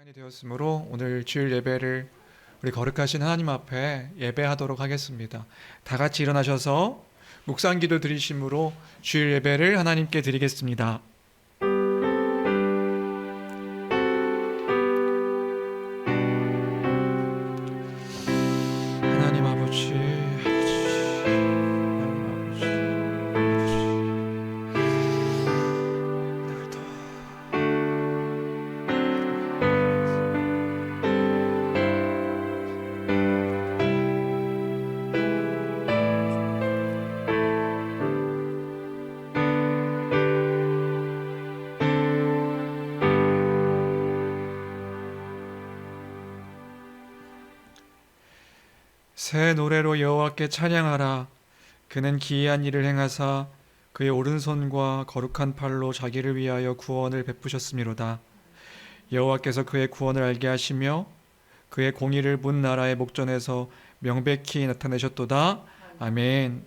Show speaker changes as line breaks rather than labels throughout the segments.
시간이 되었으므로 오늘 주일 예배를 우리 거룩하신 하나님 앞에 예배하도록 하겠습니다. 다 같이 일어나셔서 묵상기도 드리심으로 주일 예배를 하나님께 드리겠습니다. 하나님 아버지, 새 노래로 여호와께 찬양하라. 그는 기이한 일을 행하사 그의 오른손과 거룩한 팔로 자기를 위하여 구원을 베푸셨음이로다. 여호와께서 그의 구원을 알게 하시며 그의 공의를 문 나라의 목전에서 명백히 나타내셨도다. 아멘.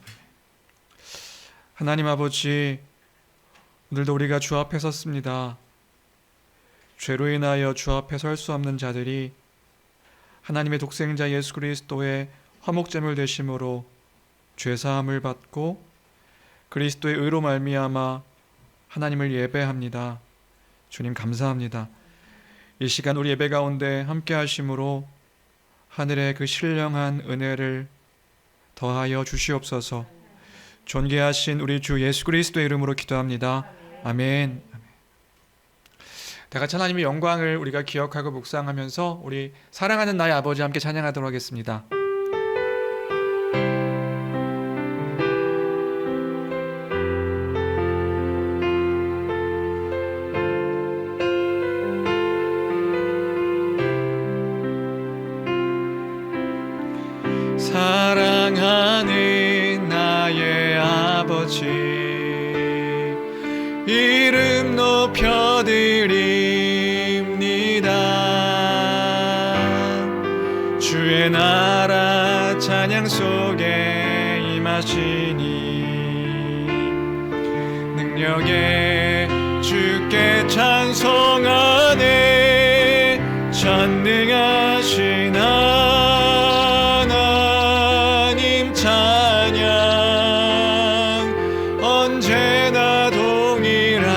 하나님 아버지, 오늘도 우리가 주 앞에 섰습니다. 죄로 인하여 주 앞에 설 수 없는 자들이 하나님의 독생자 예수 그리스도의 화목제물 되심으로 죄사함을 받고 그리스도의 의로 말미암아 하나님을 예배합니다. 주님 감사합니다. 이 시간 우리 예배 가운데 함께 하심으로 하늘의 그 신령한 은혜를 더하여 주시옵소서. 존귀하신 우리 주 예수 그리스도의 이름으로 기도합니다. 아멘. 다 같이 하나님의 영광을 우리가 기억하고 묵상하면서 우리 사랑하는 나의 아버지 함께 찬양하도록 하겠습니다. 사랑하는 나의 아버지, 이름 높여드립니다. 주의 나라 찬양 속에 임하시니 능력에 주께 찬송하네. 전능하신 하나님 찬양, 언제나 동일하신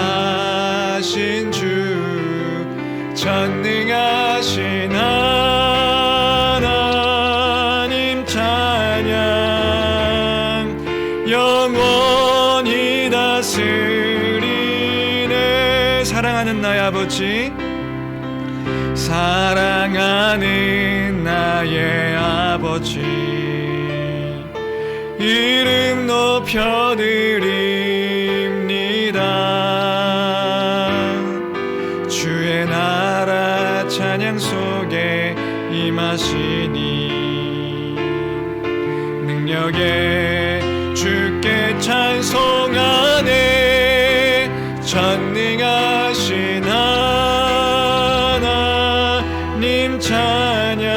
주, 전능하신 하나님 찬양, 영원히 다스리네. 사랑하는 나의 아버지, 사랑하는 나의 아버지, 이름 높여드립니다. 주의 나라 찬양 속에 임하시니 능력에 주께 찬송하네. 전능하신 하나님 찬양,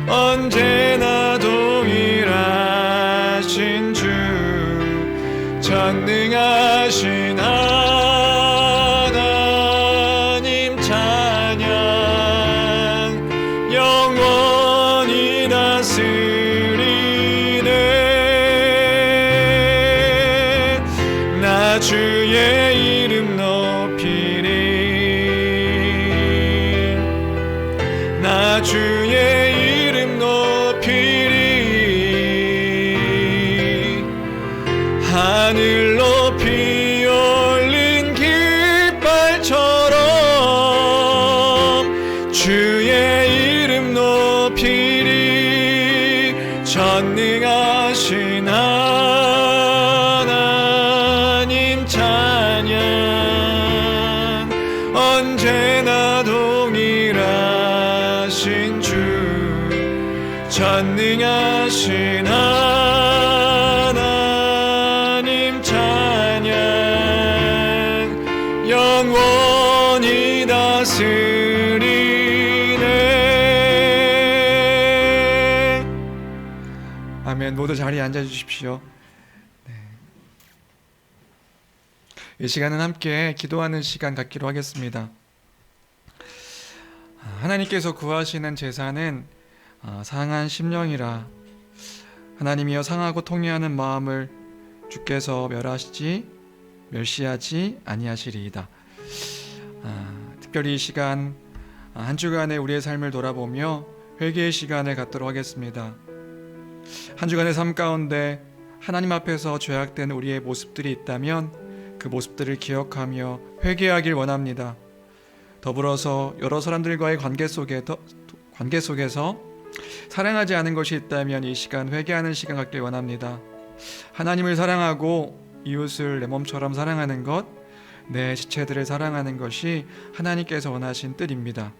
언제나 동일하신 주, 전능하신 하나님 찬양, 영원히 다스리네. 나 주의 이름 높이리, 나 주의 이름 높이리. 하늘 높이 올린 깃발처럼 주의 이름 높이리. 전능하신 하나님 찬양, 언제나 동일하신 주, 전능하신 하나님 찬양, 영원히 다스리네. 아멘. 모두 자리에 앉아주십시오. 이 시간은 함께 기도하는 시간 갖기로 하겠습니다. 하나님께서 구하시는 제사는 상한 심령이라. 하나님이여 상하고 통회하는 마음을 주께서 멸시하지 아니하시리이다. 특별히 이 시간 한 주간의 우리의 삶을 돌아보며 회개의 시간을 갖도록 하겠습니다. 한 주간의 삶 가운데 하나님 앞에서 죄악된 우리의 모습들이 있다면 그 모습들을 기억하며 회개하길 원합니다. 더불어서 여러 사람들과의 관계 속에서 사랑하지 않은 것이 있다면 이 시간 회개하는 시간 갖길 원합니다. 하나님을 사랑하고 이웃을 내 몸처럼 사랑하는 것, 내 지체들을 사랑하는 것이 하나님께서 원하신 뜻입니다.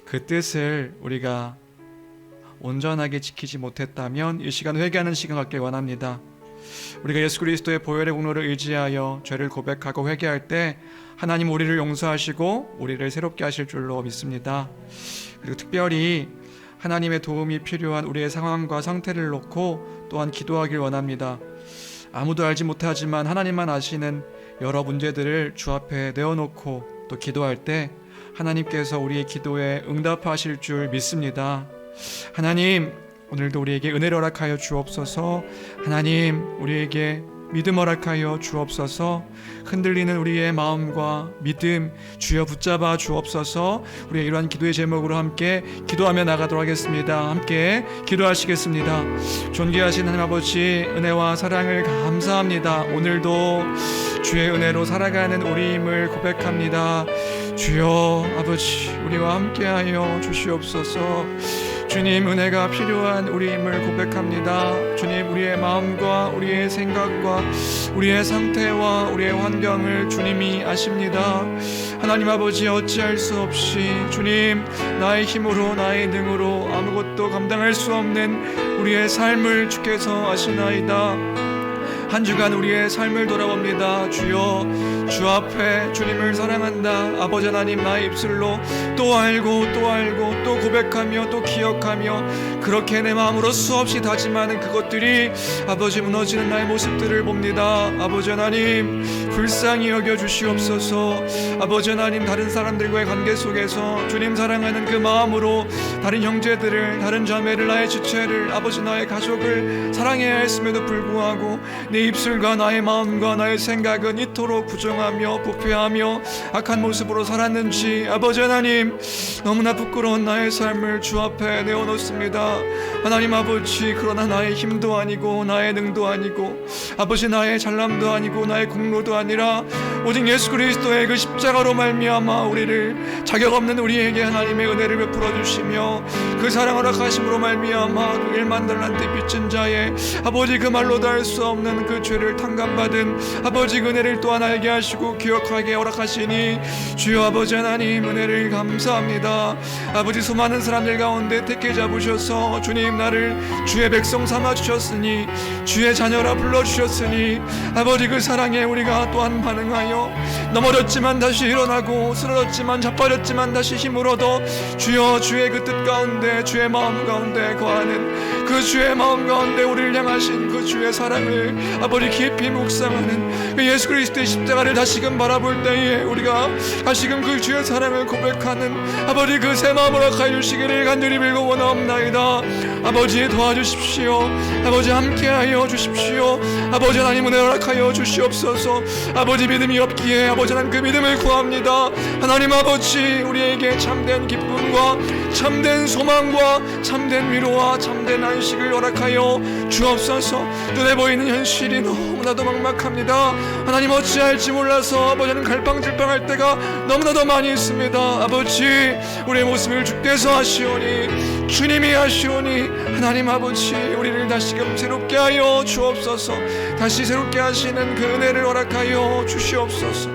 그 뜻을 우리가 온전하게 지키지 못했다면 이 시간 회개하는 시간 갖길 원합니다. 우리가 예수 그리스도의 보혈의 공로를 의지하여 죄를 고백하고 회개할 때 하나님 우리를 용서하시고 우리를 새롭게 하실 줄로 믿습니다. 그리고 특별히 하나님의 도움이 필요한 우리의 상황과 상태를 놓고 또한 기도하길 원합니다. 아무도 알지 못하지만 하나님만 아시는 여러 문제들을 주 앞에 내어놓고 또 기도할 때 하나님께서 우리의 기도에 응답하실 줄 믿습니다. 하나님, 오늘도 우리에게 은혜를 허락하여 주옵소서. 하나님, 우리에게 믿음 허락하여 주옵소서. 흔들리는 우리의 마음과 믿음 주여 붙잡아 주옵소서. 우리의 이러한 기도의 제목으로 함께 기도하며 나가도록 하겠습니다. 함께 기도하시겠습니다. 존귀하신 하나님 아버지, 은혜와 사랑을 감사합니다. 오늘도 주의 은혜로 살아가는 우리임을 고백합니다. 주여 아버지, 우리와 함께하여 주시옵소서. 주님, 은혜가 필요한 우리임을 고백합니다. 주님, 우리의 마음과 우리의 생각과 우리의 상태와 우리의 환경을 주님이 아십니다. 하나님 아버지, 어찌할 수 없이 주님, 나의 힘으로 나의 능으로 아무것도 감당할 수 없는 우리의 삶을 주께서 아시나이다. 한 주간 우리의 삶을 돌아봅니다. 주여, 주 앞에 주님을 사랑한다. 아버지 하나님, 나의 입술로 또 알고 또 고백하며 또 기억하며 그렇게 내 마음으로 수없이 다짐하는 그것들이 아버지 무너지는 나의 모습들을 봅니다. 아버지 하나님, 불쌍히 여겨 주시옵소서. 아버지 하나님, 다른 사람들과의 관계 속에서 주님 사랑하는 그 마음으로 다른 형제들을, 다른 자매를, 나의 지체를, 아버지 나의 가족을 사랑해야 했음에도 불구하고 내 입술과 나의 마음과 나의 생각은 이토록 부정하며 부패하며 악한 모습으로 살았는지 아버지 하나님, 너무나 부끄러운 나의 삶을 주 앞에 내어놓습니다. 하나님 아버지, 그러나 나의 힘도 아니고 나의 능도 아니고 아버지 나의 잘남도 아니고 나의 공로도 아니라 오직 예수 그리스도의 그 십자가로 말미암아 우리를 자격 없는 우리에게 하나님의 은혜를 베풀어 주시며 그 사랑 허락하심으로 말미암아 그 1만 달란트 빚진 자의 아버지 그 말로도 할 수 없는 그 죄를 탕감받은 아버지 그 은혜를 또한 알게 하시고 기억하게 허락하시니 주여 아버지 하나님, 은혜를 감사합니다. 아버지, 수많은 사람들 가운데 택해 잡으셔서 주님 나를 주의 백성 삼아 주셨으니 주의 자녀라 불러주셨으니 아버지 그 사랑에 우리가 또한 반응하여 넘어졌지만 다시 일어나고 쓰러졌지만 자빠졌지만 다시 힘을 얻어 주여 주의 그 뜻 가운데 주의 마음 가운데 거하는 그 주의 마음 가운데 우리를 향하신 그 주의 사랑을 아버지 깊이 묵상하는 그 예수 그리스도의 십자가를 다시금 바라볼 때에 우리가 다시금 그 주의 사랑을 고백하는 아버지 그 새 마음으로 허락하여 주시기를 간절히 빌고 원하옵나이다. 아버지, 도와주십시오. 아버지, 함께하여 주십시오. 아버지 하나님, 은혜 허락하여 주시옵소서. 아버지, 믿음이 없기에 아버지 하나님 그 믿음을 구합니다. 하나님 아버지, 우리에게 참된 기쁨과 참된 소망과 참된 위로와 참된 안식을 허락하여 주옵소서. 눈에 보이는 현실이 너무나도 막막합니다. 하나님, 어찌할지 몰라서 아버지 하나님 갈팡질팡할 때가 너무나도 많이 있습니다. 아버지, 우리의 모습을 주께서 하시오니 주님이 하시오니 하나님 아버지, 우리를 다시금 새롭게 하여 주옵소서. 다시 새롭게 하시는 그 은혜를 허락하여 주시옵소서.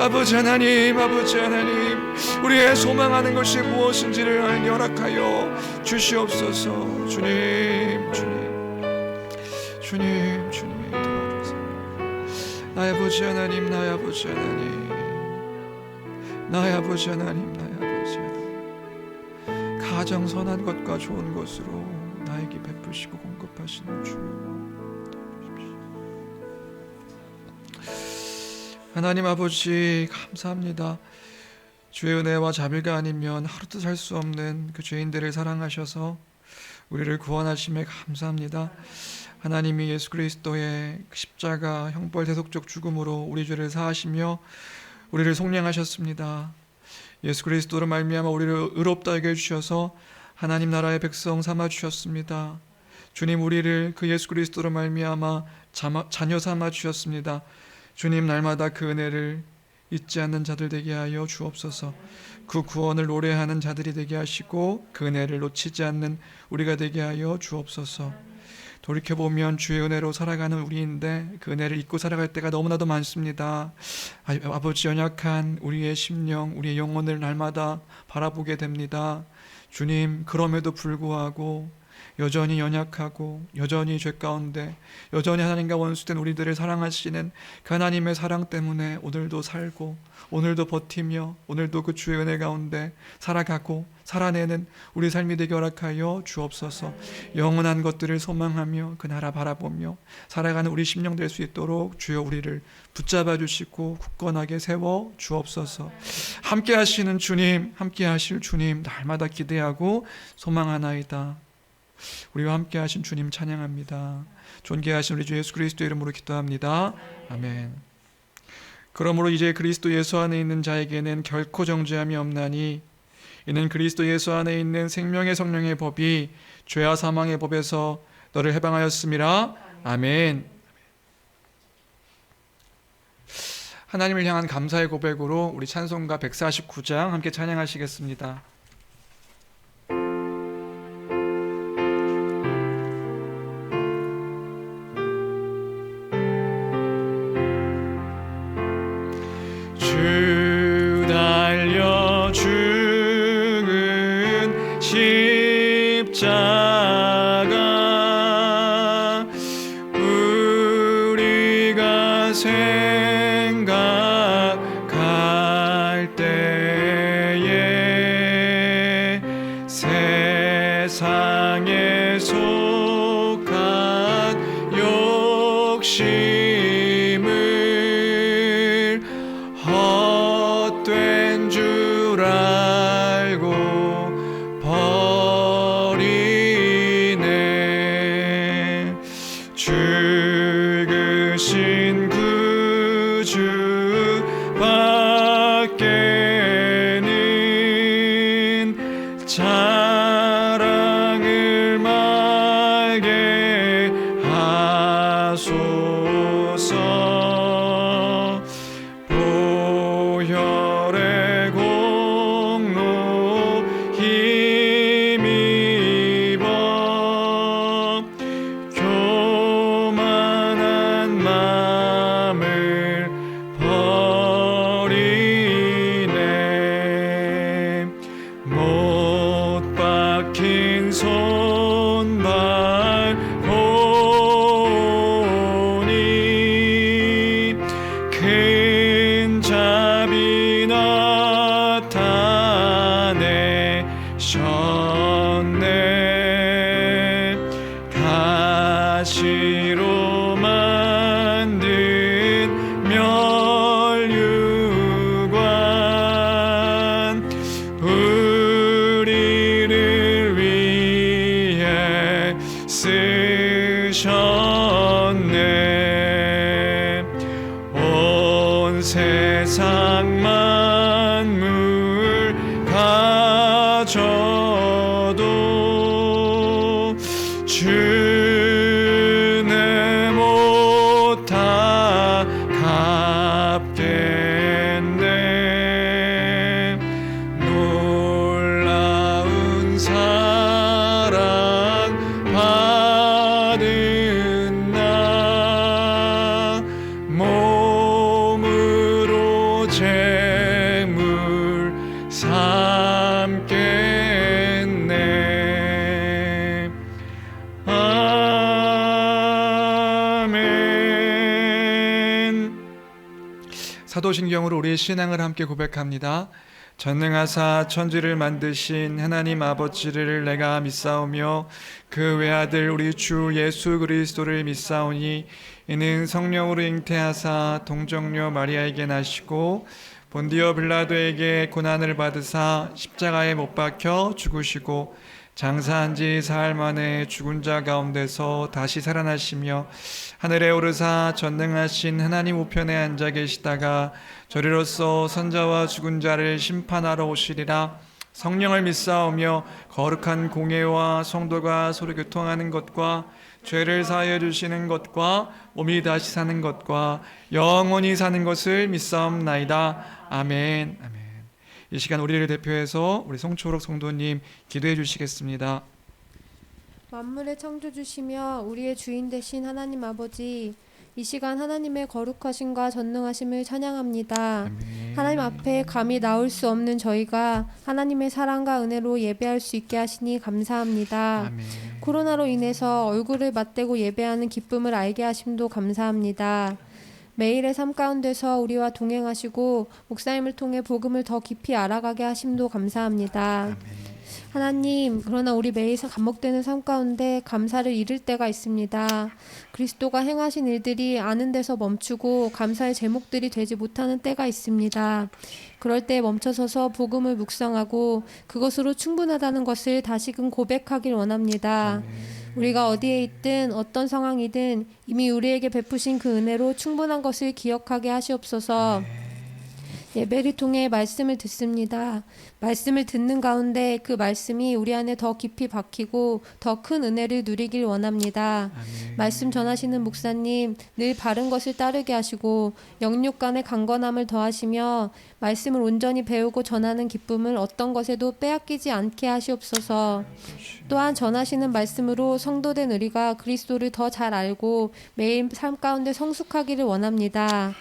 아버지 하나님, 아버지 하나님, 우리의 소망하는 것이 무엇인지를 알게 허락하여 주시옵소서. 주님, 도와주세요. 나의 아버지 하나님, 나의 아버지 하나님, 나의 아버지 하나님, 나의 아버지 하나님, 가장 선한 것과 좋은 것으로 나에게 베푸시고 공급하시는 주여, 하나님 아버지 감사합니다. 주의 은혜와 자비가 아니면 하루도 살 수 없는 그 죄인들을 사랑하셔서 우리를 구원하심에 감사합니다. 하나님이 예수 그리스도의 십자가 형벌 대속적 죽음으로 우리 죄를 사하시며 우리를 속량하셨습니다. 예수 그리스도로 말미암아 우리를 의롭다 여겨 주셔서 하나님 나라의 백성 삼아 주셨습니다. 주님, 우리를 그 예수 그리스도로 말미암아 자녀 삼아 주셨습니다. 주님, 날마다 그 은혜를 잊지 않는 자들 되게 하여 주옵소서. 그 구원을 노래하는 자들이 되게 하시고 그 은혜를 놓치지 않는 우리가 되게 하여 주옵소서. 돌이켜보면 주의 은혜로 살아가는 우리인데 그 은혜를 잊고 살아갈 때가 너무나도 많습니다. 아버지, 연약한 우리의 심령, 우리의 영혼을 날마다 바라보게 됩니다. 주님, 그럼에도 불구하고 여전히 연약하고 여전히 죄 가운데 여전히 하나님과 원수된 우리들을 사랑하시는 그 하나님의 사랑 때문에 오늘도 살고 오늘도 버티며 오늘도 그 주의 은혜 가운데 살아가고 살아내는 우리 삶이 되게 허락하여 주옵소서. 영원한 것들을 소망하며 그 나라 바라보며 살아가는 우리 심령 될 수 있도록 주여 우리를 붙잡아 주시고 굳건하게 세워 주옵소서. 함께 하시는 주님, 함께 하실 주님 날마다 기대하고 소망하나이다. 우리와 함께 하신 주님 찬양합니다. 존귀하신 우리 주 예수 그리스도 이름으로 기도합니다. 아멘. 그러므로 이제 그리스도 예수 안에 있는 자에게는 결코 정죄함이 없나니 이는 그리스도 예수 안에 있는 생명의 성령의 법이 죄와 사망의 법에서 너를 해방하였음이라. 아멘. 하나님을 향한 감사의 고백으로 우리 찬송가 149장 함께 찬양하시겠습니다. 주 달려 죽은 십자가 우리가 생각할 때에 세상에 속한 욕심을 헛된 줄 알고 버리네. 죽으신 구주 밖에는 자랑을 말게 하소서. 보혈의 공로 힘입어 교만한 마음을 버리네. 못 박힌 손발 보니 큰 자비 나타내셨네. 가시로 만든 면류관 우리를 위해 쓰셨네. 온 세상 만물 가져도 주는 못다 갚겠네. 놀라운 사랑 받은 나 몸으로 제물 삼겠네. 아멘. 사도신경으로 우리의 신앙을 함께 고백합니다. 전능하사 천지를 만드신 하나님 아버지를 내가 믿사오며 그 외아들 우리 주 예수 그리스도를 믿사오니 이는 성령으로 잉태하사 동정녀 마리아에게 나시고 본디오 빌라도에게 고난을 받으사 십자가에 못 박혀 죽으시고 장사한 지 사흘 만에 죽은 자 가운데서 다시 살아나시며 하늘에 오르사 전능하신 하나님 우편에 앉아 계시다가 저리로서 선자와 죽은 자를 심판하러 오시리라. 성령을 믿사오며 거룩한 공예와 성도가 서로 교통하는 것과 죄를 사하여 주시는 것과 몸이 다시 사는 것과 영원히 사는 것을 믿사옵나이다. 아멘. 아멘. 이 시간 우리를 대표해서 우리 송초록 성도님 기도해 주시겠습니다.
만물의 창조주시며 우리의 주인 되신 하나님 아버지, 이 시간 하나님의 거룩하심과 전능하심을 찬양합니다.
아멘.
하나님 앞에 감히 나올 수 없는 저희가 하나님의 사랑과 은혜로 예배할 수 있게 하시니 감사합니다.
아멘.
코로나로 인해서 얼굴을 맞대고 예배하는 기쁨을 알게 하심도 감사합니다. 매일의 삶 가운데서 우리와 동행하시고 목사님을 통해 복음을 더 깊이 알아가게 하심도 감사합니다.
아멘.
하나님, 그러나 우리 매일 반복되는 삶 가운데 감사를 잃을 때가 있습니다. 그리스도가 행하신 일들이 아는 데서 멈추고 감사의 제목들이 되지 못하는 때가 있습니다. 그럴 때 멈춰서서 복음을 묵상하고 그것으로 충분하다는 것을 다시금 고백하길 원합니다. 우리가 어디에 있든 어떤 상황이든 이미 우리에게 베푸신 그 은혜로 충분한 것을 기억하게 하시옵소서. 예배를 통해 말씀을 듣습니다. 말씀을 듣는 가운데 그 말씀이 우리 안에 더 깊이 박히고 더 큰 은혜를 누리길 원합니다.
아멘.
말씀 전하시는 목사님 늘 바른 것을 따르게 하시고 영육 간의 강건함을 더하시며 말씀을 온전히 배우고 전하는 기쁨을 어떤 것에도 빼앗기지 않게 하시옵소서. 또한 전하시는 말씀으로 성도된 우리가 그리스도를 더 잘 알고 매일 삶 가운데 성숙하기를 원합니다.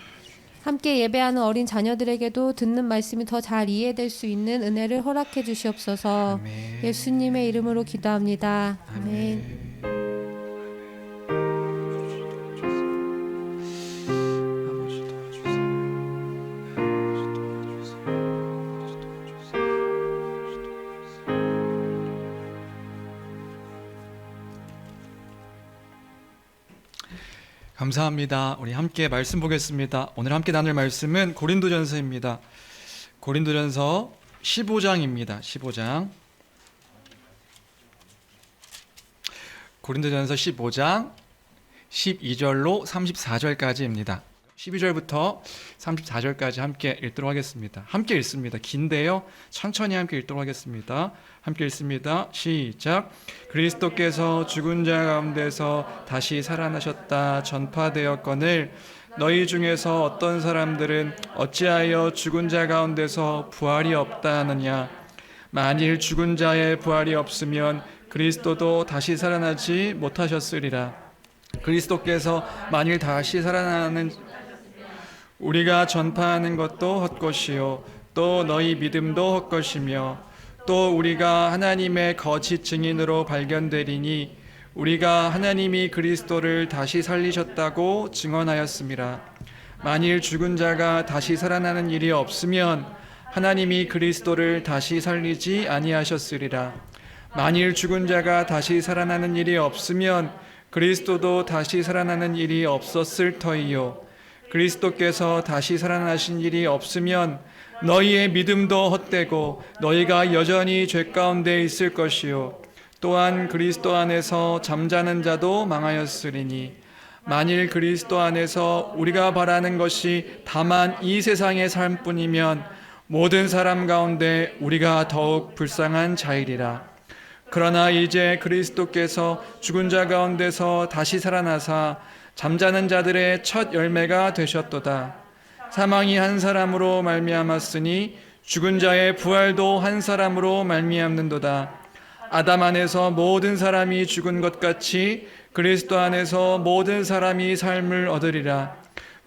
함께 예배하는 어린 자녀들에게도 듣는 말씀이 더 잘 이해될 수 있는 은혜를 허락해 주시옵소서.
아멘.
예수님의 이름으로 기도합니다. 아멘.
아버지 도와주세요. 아버지 도와주세요. 감사합니다. 우리 함께 말씀 보겠습니다. 오늘 함께 나눌 말씀은 고린도전서입니다. 고린도전서 15장입니다. 15장. 고린도전서 15장 12절로 34절까지입니다. 12절부터 34절까지 함께 읽도록 하겠습니다. 함께 읽습니다. 긴데요. 천천히 함께 읽도록 하겠습니다. 함께 읽습니다. 시작. 그리스도께서 죽은 자 가운데서 다시 살아나셨다 전파되었거늘 너희 중에서 어떤 사람들은 어찌하여 죽은 자 가운데서 부활이 없다 하느냐. 만일 죽은 자의 부활이 없으면 그리스도도 다시 살아나지 못하셨으리라. 그리스도께서 만일 다시 살아나는 우리가 전파하는 것도 헛것이요 또 너희 믿음도 헛것이며 또 우리가 하나님의 거짓 증인으로 발견되리니 우리가 하나님이 그리스도를 다시 살리셨다고 증언하였음이라. 만일 죽은 자가 다시 살아나는 일이 없으면 하나님이 그리스도를 다시 살리지 아니하셨으리라. 만일 죽은 자가 다시 살아나는 일이 없으면 그리스도도 다시 살아나는 일이 없었을 터이요. 그리스도께서 다시 살아나신 일이 없으면 너희의 믿음도 헛되고 너희가 여전히 죄 가운데 있을 것이요. 또한 그리스도 안에서 잠자는 자도 망하였으리니 만일 그리스도 안에서 우리가 바라는 것이 다만 이 세상의 삶뿐이면 모든 사람 가운데 우리가 더욱 불쌍한 자이리라. 그러나 이제 그리스도께서 죽은 자 가운데서 다시 살아나사 잠자는 자들의 첫 열매가 되셨도다. 사망이 한 사람으로 말미암았으니 죽은 자의 부활도 한 사람으로 말미암는도다. 아담 안에서 모든 사람이 죽은 것 같이 그리스도 안에서 모든 사람이 삶을 얻으리라.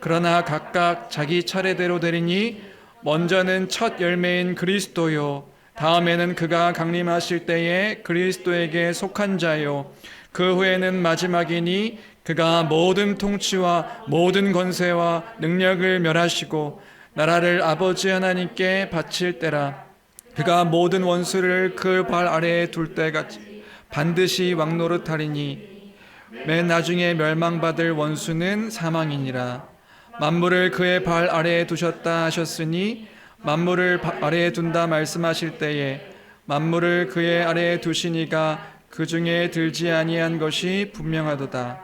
그러나 각각 자기 차례대로 되리니 먼저는 첫 열매인 그리스도요 다음에는 그가 강림하실 때에 그리스도에게 속한 자요 그 후에는 마지막이니 그가 모든 통치와 모든 권세와 능력을 멸하시고 나라를 아버지 하나님께 바칠 때라. 그가 모든 원수를 그 발 아래에 둘 때가 반드시 왕노릇하리니 맨 나중에 멸망받을 원수는 사망이니라. 만물을 그의 발 아래에 두셨다 하셨으니 만물을 아래에 둔다 말씀하실 때에 만물을 그의 아래에 두시니가 그 중에 들지 아니한 것이 분명하도다.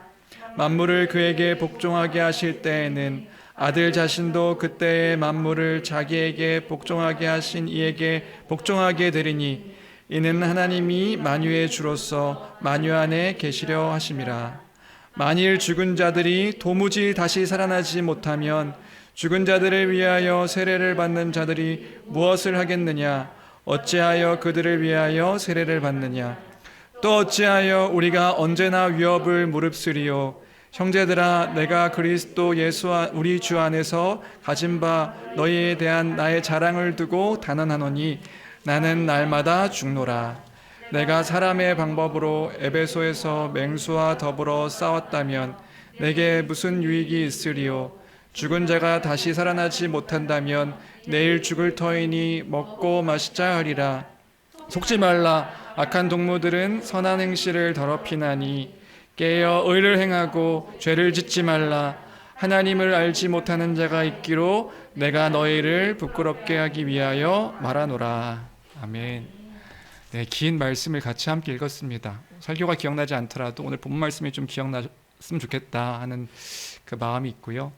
만물을 그에게 복종하게 하실 때에는 아들 자신도 그때의 만물을 자기에게 복종하게 하신 이에게 복종하게 되리니 이는 하나님이 만유의 주로서 만유 안에 계시려 하심이라. 만일 죽은 자들이 도무지 다시 살아나지 못하면 죽은 자들을 위하여 세례를 받는 자들이 무엇을 하겠느냐? 어찌하여 그들을 위하여 세례를 받느냐? 또 어찌하여 우리가 언제나 위협을 무릅쓰리요? 형제들아, 내가 그리스도 예수 우리 주 안에서 가진 바 너희에 대한 나의 자랑을 두고 단언하노니 나는 날마다 죽노라. 내가 사람의 방법으로 에베소에서 맹수와 더불어 싸웠다면 내게 무슨 유익이 있으리요? 죽은 자가 다시 살아나지 못한다면 내일 죽을 터이니 먹고 마시자 하리라. 속지 말라. 악한 동무들은 선한 행실을 더럽히나니 깨어 의를 행하고 죄를 짓지 말라. 하나님을 알지 못하는 자가 있기로 내가 너희를 부끄럽게 하기 위하여 말하노라. 아멘. 네, 긴 말씀을 같이 함께 읽었습니다. 설교가 기억나지 않더라도 오늘 본문 말씀이 좀 기억났으면 좋겠다 하는 그 마음이 있고요.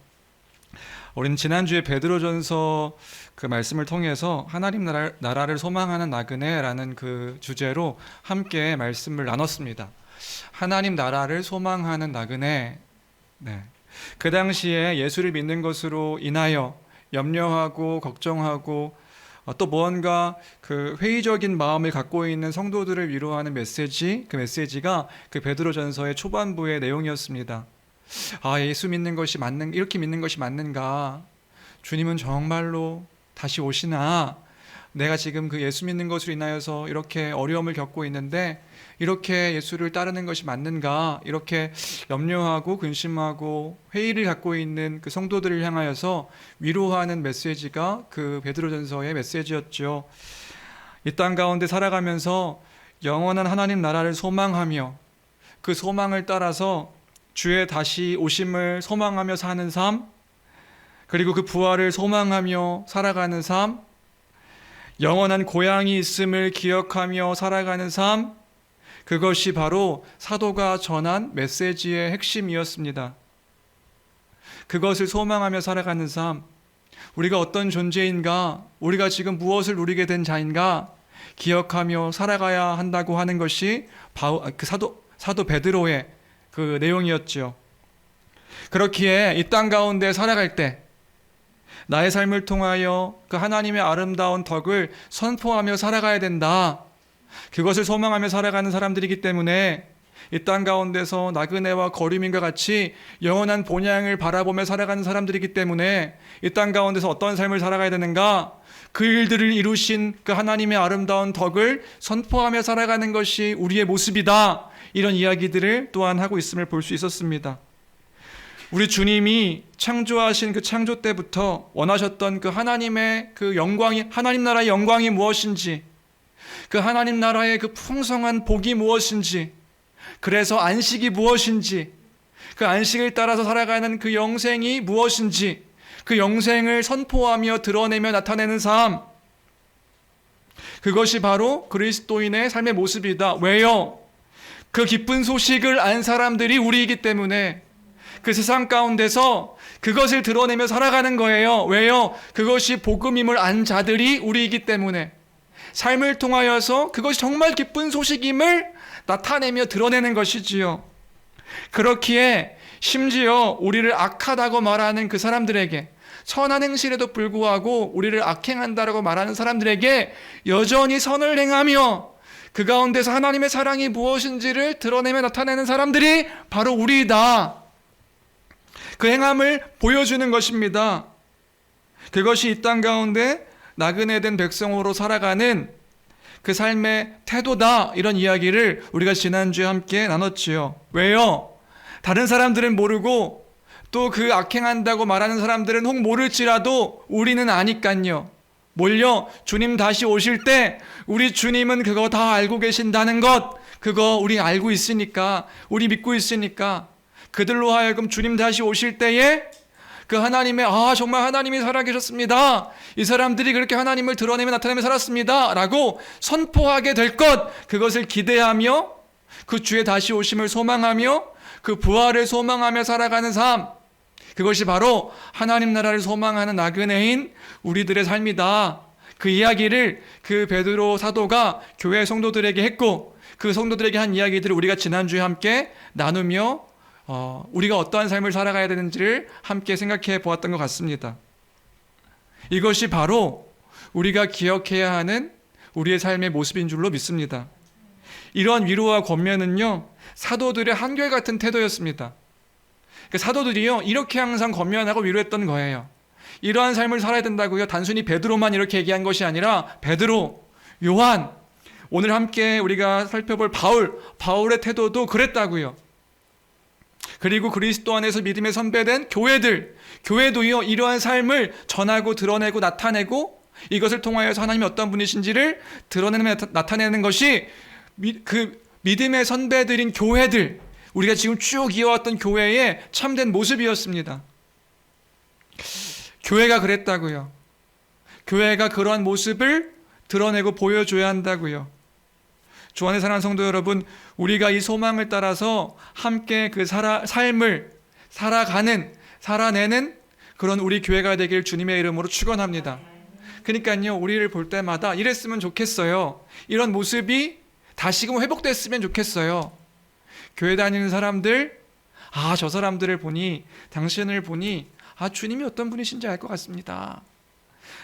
우리는 지난주에 베드로전서 그 말씀을 통해서 하나님 나라를 소망하는 나그네라는 그 주제로 함께 말씀을 나눴습니다. 하나님 나라를 소망하는 나그네. 네. 그 당시에 예수를 믿는 것으로 인하여 염려하고 걱정하고 또 무언가 그 회의적인 마음을 갖고 있는 성도들을 위로하는 메시지, 그 메시지가 그 베드로전서의 초반부의 내용이었습니다. 예수 믿는 것이 이렇게 믿는 것이 맞는가? 주님은 정말로 다시 오시나? 내가 지금 그 예수 믿는 것으로 인하여서 이렇게 어려움을 겪고 있는데 이렇게 예수를 따르는 것이 맞는가? 이렇게 염려하고 근심하고 회의를 갖고 있는 그 성도들을 향하여서 위로하는 메시지가 그 베드로전서의 메시지였죠. 이 땅 가운데 살아가면서 영원한 하나님 나라를 소망하며 그 소망을 따라서 주의 다시 오심을 소망하며 사는 삶, 그리고 그 부활을 소망하며 살아가는 삶, 영원한 고향이 있음을 기억하며 살아가는 삶, 그것이 바로 사도가 전한 메시지의 핵심이었습니다. 그것을 소망하며 살아가는 삶, 우리가 어떤 존재인가, 우리가 지금 무엇을 누리게 된 자인가 기억하며 살아가야 한다고 하는 것이 그 사도 베드로의 그 내용이었죠. 그렇기에 이 땅 가운데 살아갈 때 나의 삶을 통하여 그 하나님의 아름다운 덕을 선포하며 살아가야 된다. 그것을 소망하며 살아가는 사람들이기 때문에 이 땅 가운데서 나그네와 거류민과 같이 영원한 본향을 바라보며 살아가는 사람들이기 때문에 이 땅 가운데서 어떤 삶을 살아가야 되는가? 그 일들을 이루신 그 하나님의 아름다운 덕을 선포하며 살아가는 것이 우리의 모습이다. 이런 이야기들을 또한 하고 있음을 볼 수 있었습니다. 우리 주님이 창조하신 그 창조 때부터 원하셨던 그 하나님의 그 영광이, 하나님 나라의 영광이 무엇인지, 그 하나님 나라의 그 풍성한 복이 무엇인지, 그래서 안식이 무엇인지, 그 안식을 따라서 살아가는 그 영생이 무엇인지, 그 영생을 선포하며 드러내며 나타내는 삶, 그것이 바로 그리스도인의 삶의 모습이다. 왜요? 그 기쁜 소식을 안 사람들이 우리이기 때문에 그 세상 가운데서 그것을 드러내며 살아가는 거예요. 왜요? 그것이 복음임을 안 자들이 우리이기 때문에 삶을 통하여서 그것이 정말 기쁜 소식임을 나타내며 드러내는 것이지요. 그렇기에 심지어 우리를 악하다고 말하는 그 사람들에게, 선한 행실에도 불구하고 우리를 악행한다라고 말하는 사람들에게 여전히 선을 행하며 그 가운데서 하나님의 사랑이 무엇인지를 드러내며 나타내는 사람들이 바로 우리이다. 그 행함을 보여주는 것입니다. 그것이 이 땅 가운데 나그네된 백성으로 살아가는 그 삶의 태도다. 이런 이야기를 우리가 지난주에 함께 나눴지요. 왜요? 다른 사람들은 모르고 또 그 악행한다고 말하는 사람들은 혹 모를지라도 우리는 아니깐요. 뭘요? 주님 다시 오실 때 우리 주님은 그거 다 알고 계신다는 것, 그거 우리 알고 있으니까, 우리 믿고 있으니까 그들로 하여금 주님 다시 오실 때에 그 하나님의 정말 하나님이 살아계셨습니다. 이 사람들이 그렇게 하나님을 드러내며 나타내며 살았습니다. 라고 선포하게 될 것, 그것을 기대하며 그 주의 다시 오심을 소망하며 그 부활을 소망하며 살아가는 삶, 그것이 바로 하나님 나라를 소망하는 나그네인 우리들의 삶이다. 그 이야기를 그 베드로 사도가 교회 성도들에게 했고, 그 성도들에게 한 이야기들을 우리가 지난주에 함께 나누며 우리가 어떠한 삶을 살아가야 되는지를 함께 생각해 보았던 것 같습니다. 이것이 바로 우리가 기억해야 하는 우리의 삶의 모습인 줄로 믿습니다. 이러한 위로와 권면은요, 사도들의 한결같은 태도였습니다. 그 사도들이요, 이렇게 항상 권면하고 위로했던 거예요. 이러한 삶을 살아야 된다고요. 단순히 베드로만 이렇게 얘기한 것이 아니라 베드로, 요한, 오늘 함께 우리가 살펴볼 바울의 태도도 그랬다고요. 그리고 그리스도 안에서 믿음의 선배된 교회도요, 이러한 삶을 전하고 드러내고 나타내고 이것을 통하여서 하나님이 어떤 분이신지를 드러내며 나타내는 것이 그 믿음의 선배들인 교회들, 우리가 지금 쭉 이어왔던 교회의 참된 모습이었습니다. 교회가 그랬다고요. 교회가 그러한 모습을 드러내고 보여줘야 한다고요. 주 안에 사랑하는 성도 여러분, 우리가 이 소망을 따라서 함께 그 삶을 살아내는 그런 우리 교회가 되길 주님의 이름으로 축원합니다. 그러니까요, 우리를 볼 때마다 이랬으면 좋겠어요. 이런 모습이 다시금 회복됐으면 좋겠어요. 교회 다니는 사람들, 저 사람들을 보니, 당신을 보니, 주님이 어떤 분이신지 알 것 같습니다.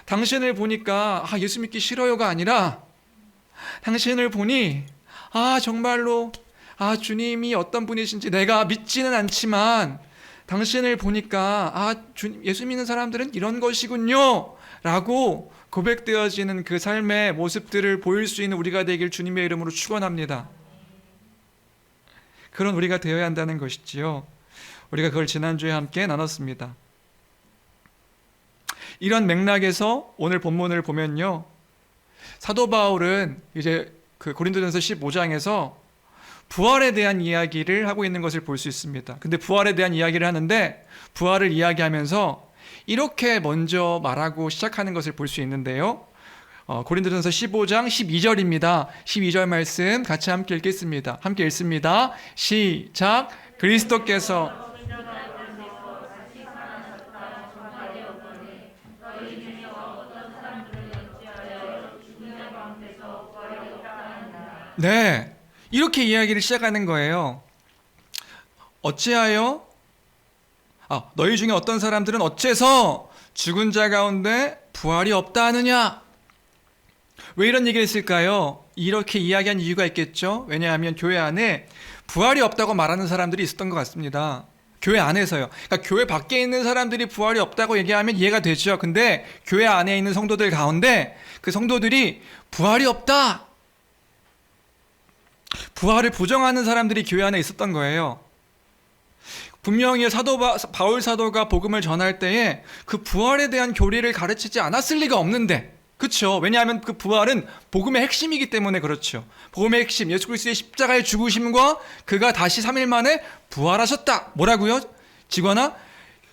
당신을 보니까 예수 믿기 싫어요가 아니라, 당신을 보니 정말로 주님이 어떤 분이신지 내가 믿지는 않지만 당신을 보니까 예수 믿는 사람들은 이런 것이군요 라고 고백되어지는 그 삶의 모습들을 보일 수 있는 우리가 되길 주님의 이름으로 축원합니다. 그런 우리가 되어야 한다는 것이지요. 우리가 그걸 지난주에 함께 나눴습니다. 이런 맥락에서 오늘 본문을 보면요, 사도 바울은 이제 그 고린도전서 15장에서 부활에 대한 이야기를 하고 있는 것을 볼 수 있습니다. 근데 부활에 대한 이야기를 하는데 부활을 이야기하면서 이렇게 먼저 말하고 시작하는 것을 볼 수 있는데요. 고린도전서 15장 12절입니다. 12절 말씀 같이 함께 읽겠습니다. 함께 읽습니다. 시작. 그리스도께서 네, 이렇게 이야기를 시작하는 거예요. 어찌하여 너희 중에 어떤 사람들은 어째서 죽은 자 가운데 부활이 없다 하느냐? 왜 이런 얘기를 했을까요? 이렇게 이야기한 이유가 있겠죠. 왜냐하면 교회 안에 부활이 없다고 말하는 사람들이 있었던 것 같습니다. 교회 안에서요. 그러니까 교회 밖에 있는 사람들이 부활이 없다고 얘기하면 이해가 되죠. 근데 교회 안에 있는 성도들 가운데 그 성도들이 부활이 없다, 부활을 부정하는 사람들이 교회 안에 있었던 거예요. 분명히 바울 사도가 복음을 전할 때에 그 부활에 대한 교리를 가르치지 않았을 리가 없는데, 그렇죠? 왜냐하면 그 부활은 복음의 핵심이기 때문에 그렇죠. 복음의 핵심, 예수 그리스도의 십자가의 죽으심과 그가 다시 3일 만에 부활하셨다. 뭐라고요? 지관아,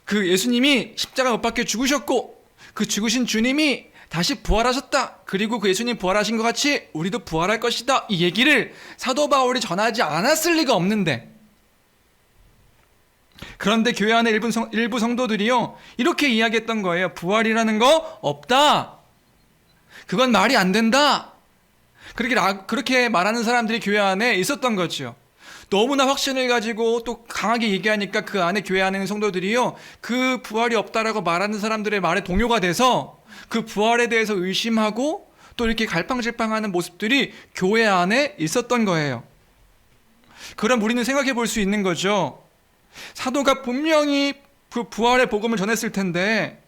그 예수님이 십자가 못 박혀 죽으셨고 그 죽으신 주님이 다시 부활하셨다. 그리고 그 예수님 부활하신 것 같이 우리도 부활할 것이다. 이 얘기를 사도 바울이 전하지 않았을 리가 없는데, 그런데 교회 안에 일부 성도들이요, 이렇게 이야기했던 거예요. 부활이라는 거 없다. 그건 말이 안 된다. 그렇게 말하는 사람들이 교회 안에 있었던 거죠. 너무나 확신을 가지고 또 강하게 얘기하니까 그 안에 교회 안에 있는 성도들이요, 그 부활이 없다라고 말하는 사람들의 말에 동요가 돼서 그 부활에 대해서 의심하고 또 이렇게 갈팡질팡하는 모습들이 교회 안에 있었던 거예요. 그럼 우리는 생각해 볼 수 있는 거죠. 사도가 분명히 그 부활의 복음을 전했을 텐데,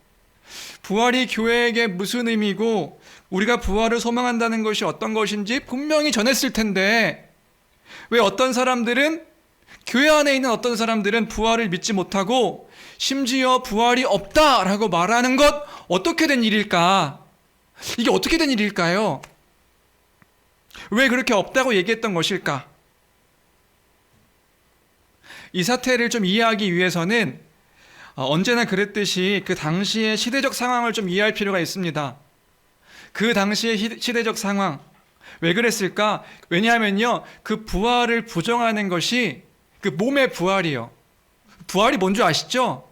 부활이 교회에게 무슨 의미고 우리가 부활을 소망한다는 것이 어떤 것인지 분명히 전했을 텐데, 왜 어떤 사람들은, 교회 안에 있는 어떤 사람들은 부활을 믿지 못하고 심지어 부활이 없다라고 말하는 것, 어떻게 된 일일까? 이게 어떻게 된 일일까요? 왜 그렇게 없다고 얘기했던 것일까? 이 사태를 좀 이해하기 위해서는 언제나 그랬듯이 그 당시의 시대적 상황을 좀 이해할 필요가 있습니다. 그 당시의 시대적 상황, 왜 그랬을까? 왜냐하면요, 그 부활을 부정하는 것이 그 몸의 부활이요. 부활이 뭔 줄 아시죠?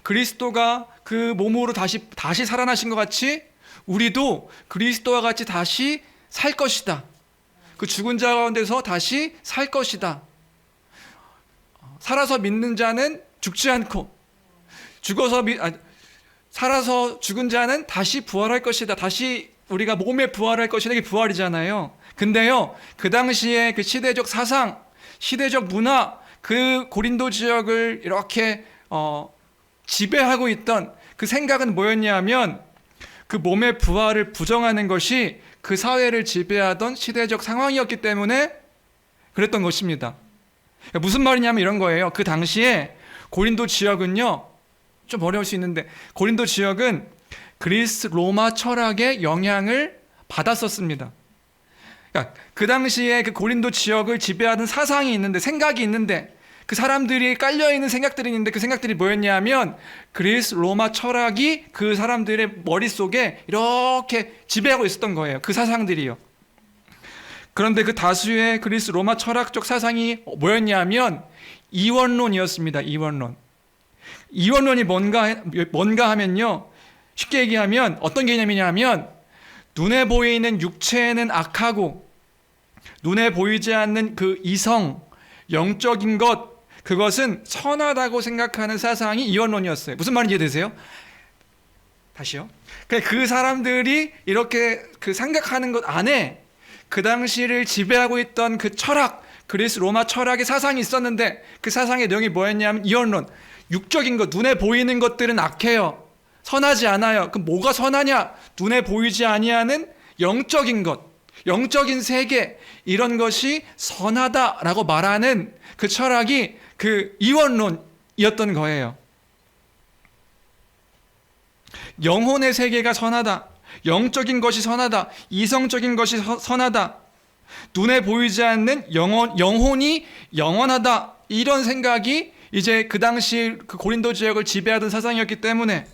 그리스도가 그 몸으로 다시 살아나신 것 같이 우리도 그리스도와 같이 다시 살 것이다. 그 죽은 자 가운데서 다시 살 것이다. 살아서 믿는 자는 죽지 않고 살아서 죽은 자는 다시 부활할 것이다. 다시 우리가 몸에 부활할 것이다. 이게 부활이잖아요. 근데요, 그 당시에 그 시대적 사상, 시대적 문화, 그 고린도 지역을 이렇게 지배하고 있던 그 생각은 뭐였냐면 그 몸의 부활을 부정하는 것이 그 사회를 지배하던 시대적 상황이었기 때문에 그랬던 것입니다. 무슨 말이냐면 이런 거예요. 그 당시에 고린도 지역은요, 좀 어려울 수 있는데 고린도 지역은 그리스 로마 철학의 영향을 받았었습니다. 그러니까 그 당시에 그 고린도 지역을 지배하던 사상이 있는데, 생각이 있는데, 그 사람들이 깔려있는 생각들이 있는데, 그 생각들이 뭐였냐면 그리스 로마 철학이 그 사람들의 머릿속에 이렇게 지배하고 있었던 거예요. 그 사상들이요. 그런데 그 다수의 그리스 로마 철학적 사상이 뭐였냐면 이원론이었습니다. 이원론이 뭔가 하면요, 쉽게 얘기하면 어떤 개념이냐면 눈에 보이는 육체는 악하고 눈에 보이지 않는 그 이성, 영적인 것, 그것은 선하다고 생각하는 사상이 이원론이었어요. 무슨 말인지 이해되세요? 다시요. 그 사람들이 이렇게 그 생각하는 것 안에 그 당시를 지배하고 있던 그 철학, 그리스 로마 철학의 사상이 있었는데, 그 사상의 내용이 뭐였냐면 이원론. 육적인 것, 눈에 보이는 것들은 악해요. 선하지 않아요. 그럼 뭐가 선하냐? 눈에 보이지 아니하는 영적인 것, 영적인 세계, 이런 것이 선하다라고 말하는 그 철학이 그 이원론이었던 거예요. 영혼의 세계가 선하다, 영적인 것이 선하다, 이성적인 것이 선하다, 눈에 보이지 않는 영혼이 영원하다, 이런 생각이 이제 그 당시 그 고린도 지역을 지배하던 사상이었기 때문에,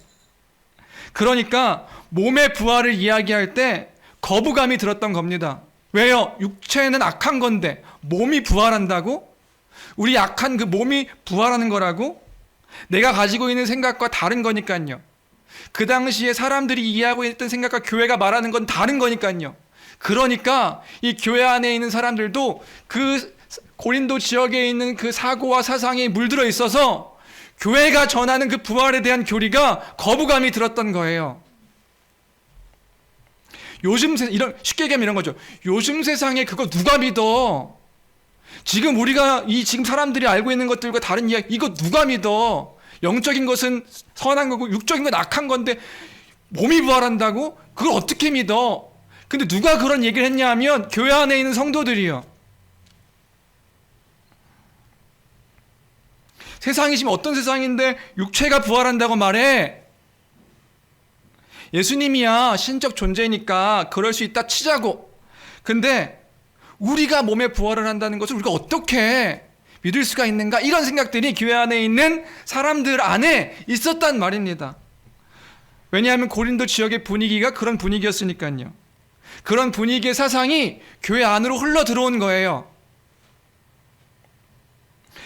그러니까 몸의 부활을 이야기할 때 거부감이 들었던 겁니다. 왜요? 육체는 악한 건데 몸이 부활한다고? 우리 약한 그 몸이 부활하는 거라고? 내가 가지고 있는 생각과 다른 거니까요. 그 당시에 사람들이 이해하고 있던 생각과 교회가 말하는 건 다른 거니까요. 그러니까 이 교회 안에 있는 사람들도 그 고린도 지역에 있는 그 사고와 사상에 물들어 있어서 교회가 전하는 그 부활에 대한 교리가 거부감이 들었던 거예요. 쉽게 얘기하면 이런 거죠. 요즘 세상에 그거 누가 믿어? 지금 우리가 지금 사람들이 알고 있는 것들과 다른 이야기, 이거 누가 믿어? 영적인 것은 선한 거고 육적인 건 악한 건데 몸이 부활한다고? 그걸 어떻게 믿어? 근데 누가 그런 얘기를 했냐 하면 교회 안에 있는 성도들이요. 세상이 지금 어떤 세상인데 육체가 부활한다고 말해? 예수님이야 신적 존재니까 그럴 수 있다 치자고. 근데 우리가 몸에 부활을 한다는 것을 우리가 어떻게 믿을 수가 있는가? 이런 생각들이 교회 안에 있는 사람들 안에 있었단 말입니다. 왜냐하면 고린도 지역의 분위기가 그런 분위기였으니까요. 그런 분위기의 사상이 교회 안으로 흘러 들어온 거예요.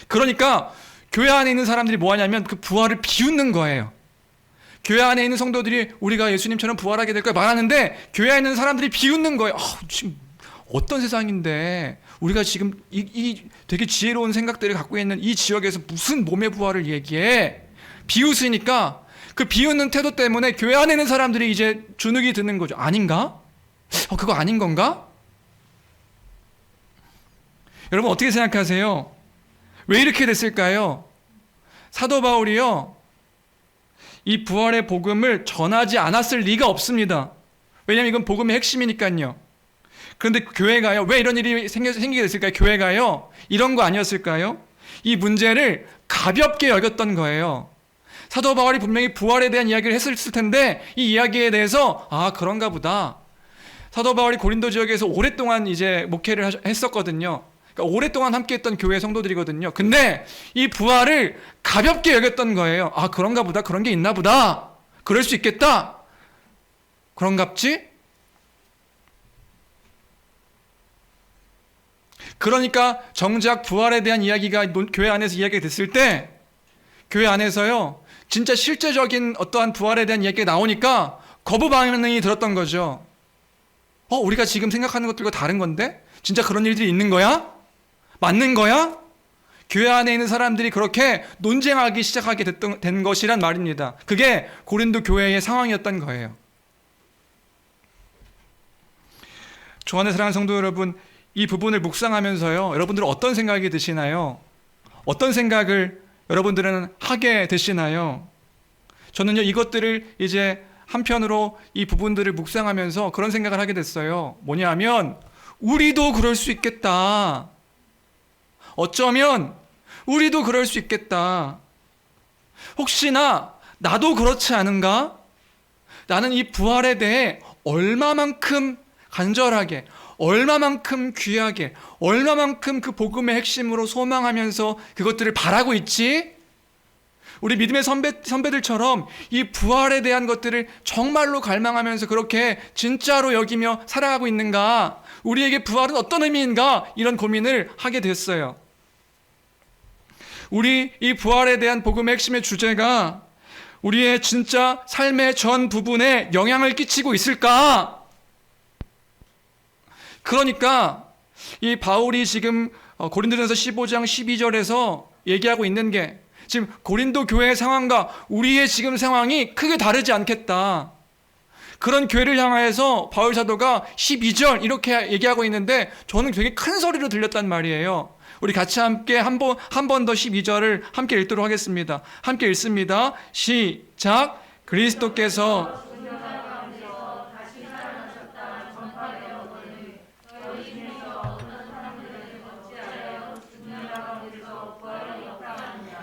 그러니까 교회 안에 있는 사람들이 뭐 하냐면 그 부활을 비웃는 거예요. 교회 안에 있는 성도들이 우리가 예수님처럼 부활하게 될 거야 말하는데 교회 안에 있는 사람들이 비웃는 거예요. 지금 어떤 세상인데 우리가 지금 이 되게 지혜로운 생각들을 갖고 있는 이 지역에서 무슨 몸의 부활을 얘기해? 비웃으니까 그 비웃는 태도 때문에 교회 안에 있는 사람들이 이제 주눅이 드는 거죠. 아닌가? 그거 아닌 건가? 여러분 어떻게 생각하세요? 왜 이렇게 됐을까요? 사도 바울이요, 이 부활의 복음을 전하지 않았을 리가 없습니다. 왜냐하면 이건 복음의 핵심이니까요. 그런데 교회가요, 왜 이런 일이 생기게 됐을까요? 교회가요, 이런 거 아니었을까요? 이 문제를 가볍게 여겼던 거예요. 사도 바울이 분명히 부활에 대한 이야기를 했을 텐데 이 이야기에 대해서 그런가 보다. 사도 바울이 고린도 지역에서 오랫동안 이제 목회를 했었거든요. 그러니까 오랫동안 함께했던 교회 성도들이거든요. 근데 이 부활을 가볍게 여겼던 거예요. 아, 그런가 보다. 그런 게 있나 보다. 그럴 수 있겠다. 그런갑지? 그러니까 정작 부활에 대한 이야기가 교회 안에서 이야기가 됐을 때 교회 안에서요, 진짜 실제적인 어떠한 부활에 대한 이야기가 나오니까 거부 반응이 들었던 거죠. 우리가 지금 생각하는 것들과 다른 건데? 진짜 그런 일들이 있는 거야? 맞는 거야? 교회 안에 있는 사람들이 그렇게 논쟁하기 시작하게 된 것이란 말입니다. 그게 고린도 교회의 상황이었던 거예요. 주안의 사랑하는 성도 여러분, 이 부분을 묵상하면서요, 여러분들은 어떤 생각이 드시나요? 어떤 생각을 여러분들은 하게 되시나요? 저는요, 이것들을 이제 한편으로 이 부분들을 묵상하면서 그런 생각을 하게 됐어요. 뭐냐면 우리도 그럴 수 있겠다. 어쩌면 우리도 그럴 수 있겠다. 혹시나 나도 그렇지 않은가? 나는 이 부활에 대해 얼마만큼 간절하게, 얼마만큼 귀하게, 얼마만큼 그 복음의 핵심으로 소망하면서 그것들을 바라고 있지? 우리 믿음의 선배들처럼 이 부활에 대한 것들을 정말로 갈망하면서 그렇게 진짜로 여기며 살아가고 있는가? 우리에게 부활은 어떤 의미인가? 이런 고민을 하게 됐어요. 우리 이 부활에 대한 복음의 핵심의 주제가 우리의 진짜 삶의 전 부분에 영향을 끼치고 있을까? 그러니까 이 바울이 지금 고린도전서 15장 12절에서 얘기하고 있는 게 지금 고린도 교회의 상황과 우리의 지금 상황이 크게 다르지 않겠다. 그런 교회를 향하여서 바울 사도가 12절 이렇게 얘기하고 있는데 저는 되게 큰 소리로 들렸단 말이에요. 우리 같이 함께 한 번 더 12절을 함께 읽도록 하겠습니다. 함께 읽습니다. 시작. 그리스도께서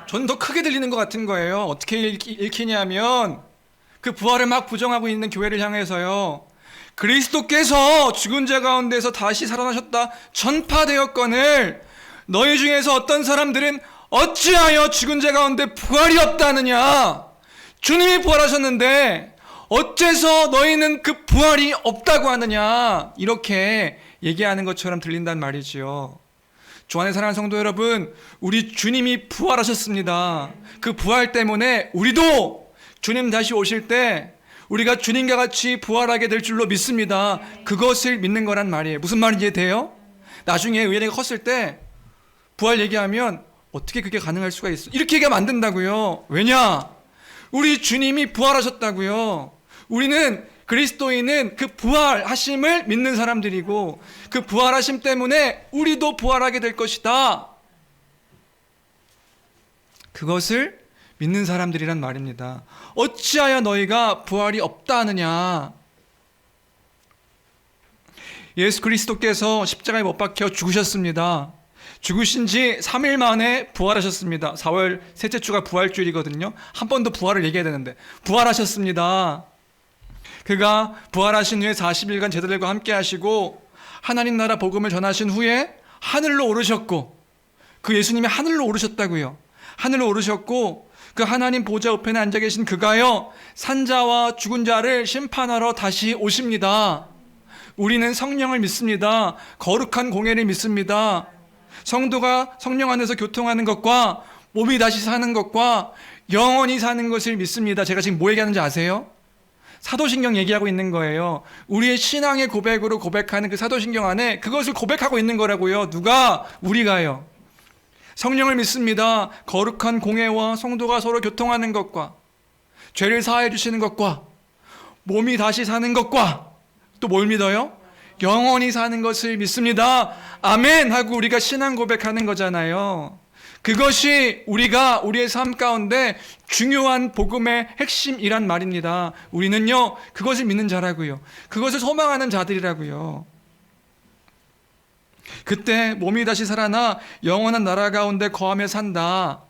저는 더 크게 들리는 것 같은 거예요. 어떻게 읽히냐면 그 부활을 막 부정하고 있는 교회를 향해서요, 그리스도께서 죽은 자 가운데서 다시 살아나셨다 전파되었거늘 너희 중에서 어떤 사람들은 어찌하여 죽은 자 가운데 부활이 없다느냐? 주님이 부활하셨는데 어째서 너희는 그 부활이 없다고 하느냐? 이렇게 얘기하는 것처럼 들린단 말이지요. 주 안에 사랑하는 성도 여러분, 우리 주님이 부활하셨습니다. 그 부활 때문에 우리도 주님 다시 오실 때 우리가 주님과 같이 부활하게 될 줄로 믿습니다. 그것을 믿는 거란 말이에요. 무슨 말인지 이해돼요? 나중에 의뢰가 컸을 때 부활 얘기하면 어떻게 그게 가능할 수가 있어? 이렇게 얘기하면 안 된다고요. 왜냐? 우리 주님이 부활하셨다고요. 우리는 그리스도인은 그 부활하심을 믿는 사람들이고 그 부활하심 때문에 우리도 부활하게 될 것이다. 그것을 믿는 사람들이란 말입니다. 어찌하여 너희가 부활이 없다 하느냐? 예수 그리스도께서 십자가에 못 박혀 죽으셨습니다. 죽으신 지 3일 만에 부활하셨습니다. 4월 셋째 주가 부활주일이거든요. 한 번 더 부활을 얘기해야 되는데 부활하셨습니다. 그가 부활하신 후에 40일간 제자들과 함께 하시고 하나님 나라 복음을 전하신 후에 하늘로 오르셨고, 그 예수님이 하늘로 오르셨다고요. 하늘로 오르셨고 그 하나님 보좌 우편에 앉아 계신 그가요, 산자와 죽은 자를 심판하러 다시 오십니다. 우리는 성령을 믿습니다. 거룩한 공예를 믿습니다. 성도가 성령 안에서 교통하는 것과 몸이 다시 사는 것과 영원히 사는 것을 믿습니다. 제가 지금 뭐 얘기하는지 아세요? 사도신경 얘기하고 있는 거예요. 우리의 신앙의 고백으로 고백하는 그 사도신경 안에 그것을 고백하고 있는 거라고요. 누가? 우리가요. 성령을 믿습니다. 거룩한 공예와 성도가 서로 교통하는 것과 죄를 사하여 주시는 것과 몸이 다시 사는 것과 또 뭘 믿어요? 영원히 사는 것을 믿습니다. 아멘 하고 우리가 신앙 고백하는 거잖아요. 그것이 우리가 우리의 삶 가운데 중요한 복음의 핵심이란 말입니다. 우리는요, 그것을 믿는 자라고요. 그것을 소망하는 자들이라고요. 그때 몸이 다시 살아나 영원한 나라 가운데 거하며 산다.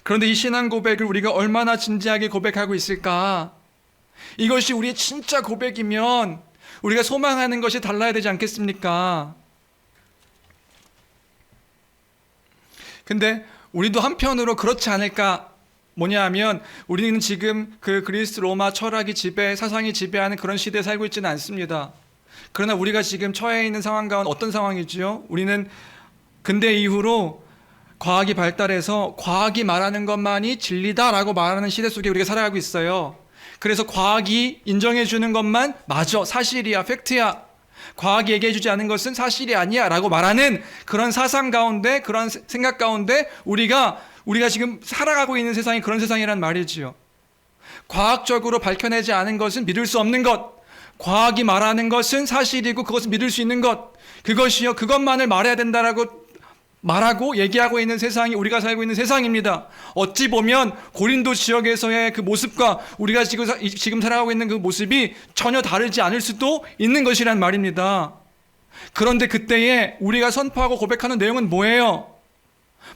그런데 이 신앙 고백을 우리가 얼마나 진지하게 고백하고 있을까? 이것이 우리의 진짜 고백이면 우리가 소망하는 것이 달라야 되지 않겠습니까? 근데 우리도 한편으로 그렇지 않을까? 뭐냐 하면 우리는 지금 그 그리스 로마 철학이 사상이 지배하는 그런 시대에 살고 있지는 않습니다. 그러나 우리가 지금 처해 있는 상황 가운데 어떤 상황이지요? 우리는 근대 이후로 과학이 발달해서 과학이 말하는 것만이 진리다라고 말하는 시대 속에 우리가 살아가고 있어요. 그래서 과학이 인정해 주는 것만 맞아, 사실이야, 팩트야. 과학이 얘기해 주지 않은 것은 사실이 아니야 라고 말하는 그런 사상 가운데, 그런 생각 가운데 우리가 지금 살아가고 있는 세상이 그런 세상이란 말이지요. 과학적으로 밝혀내지 않은 것은 믿을 수 없는 것, 과학이 말하는 것은 사실이고 그것을 믿을 수 있는 것, 그것이요, 그것만을 말해야 된다라고 말하고 얘기하고 있는 세상이 우리가 살고 있는 세상입니다. 어찌 보면 고린도 지역에서의 그 모습과 우리가 지금 살아가고 있는 그 모습이 전혀 다르지 않을 수도 있는 것이란 말입니다. 그런데 그때에 우리가 선포하고 고백하는 내용은 뭐예요?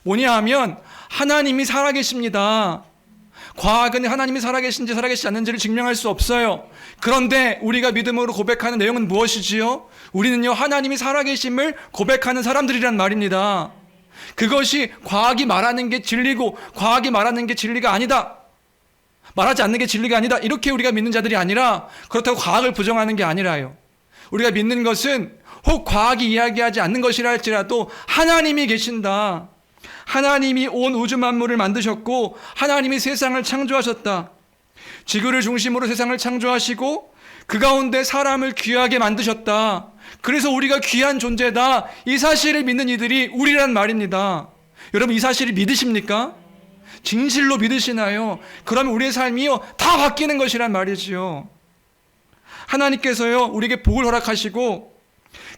뭐냐 하면 하나님이 살아계십니다. 과학은 하나님이 살아계신지 살아계시지 않는지를 증명할 수 없어요. 그런데 우리가 믿음으로 고백하는 내용은 무엇이지요? 우리는요, 하나님이 살아계심을 고백하는 사람들이란 말입니다. 그것이 과학이 말하는 게 진리고 과학이 말하는 게 진리가 아니다, 말하지 않는 게 진리가 아니다, 이렇게 우리가 믿는 자들이 아니라, 그렇다고 과학을 부정하는 게 아니라요. 우리가 믿는 것은 혹 과학이 이야기하지 않는 것이라 할지라도 하나님이 계신다. 하나님이 온 우주 만물을 만드셨고 하나님이 세상을 창조하셨다. 지구를 중심으로 세상을 창조하시고 그 가운데 사람을 귀하게 만드셨다. 그래서 우리가 귀한 존재다. 이 사실을 믿는 이들이 우리란 말입니다. 여러분, 이 사실을 믿으십니까? 진실로 믿으시나요? 그러면 우리의 삶이요, 다 바뀌는 것이란 말이지요. 하나님께서요, 우리에게 복을 허락하시고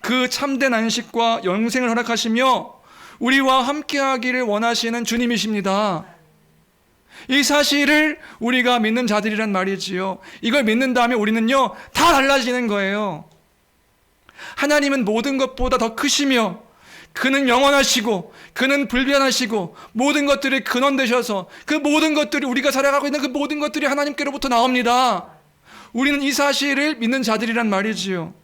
그 참된 안식과 영생을 허락하시며 우리와 함께하기를 원하시는 주님이십니다. 이 사실을 우리가 믿는 자들이란 말이지요. 이걸 믿는다면 우리는요, 다 달라지는 거예요. 하나님은 모든 것보다 더 크시며 그는 영원하시고 그는 불변하시고 모든 것들의 근원 되셔서 그 모든 것들이, 우리가 살아가고 있는 그 모든 것들이 하나님께로부터 나옵니다. 우리는 이 사실을 믿는 자들이란 말이지요.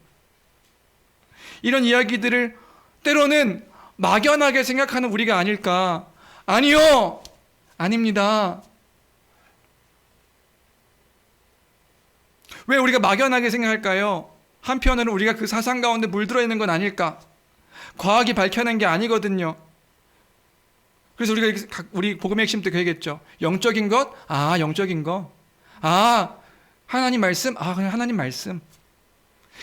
이런 이야기들을 때로는 막연하게 생각하는 우리가 아닐까? 아니요, 아닙니다. 왜 우리가 막연하게 생각할까요? 한편으로는 우리가 그 사상 가운데 물들어 있는 건 아닐까? 과학이 밝혀낸 게 아니거든요. 그래서 우리 복음의 핵심 때 그 얘기했죠. 영적인 것? 아, 영적인 거. 아, 하나님 말씀? 아, 그냥 하나님 말씀.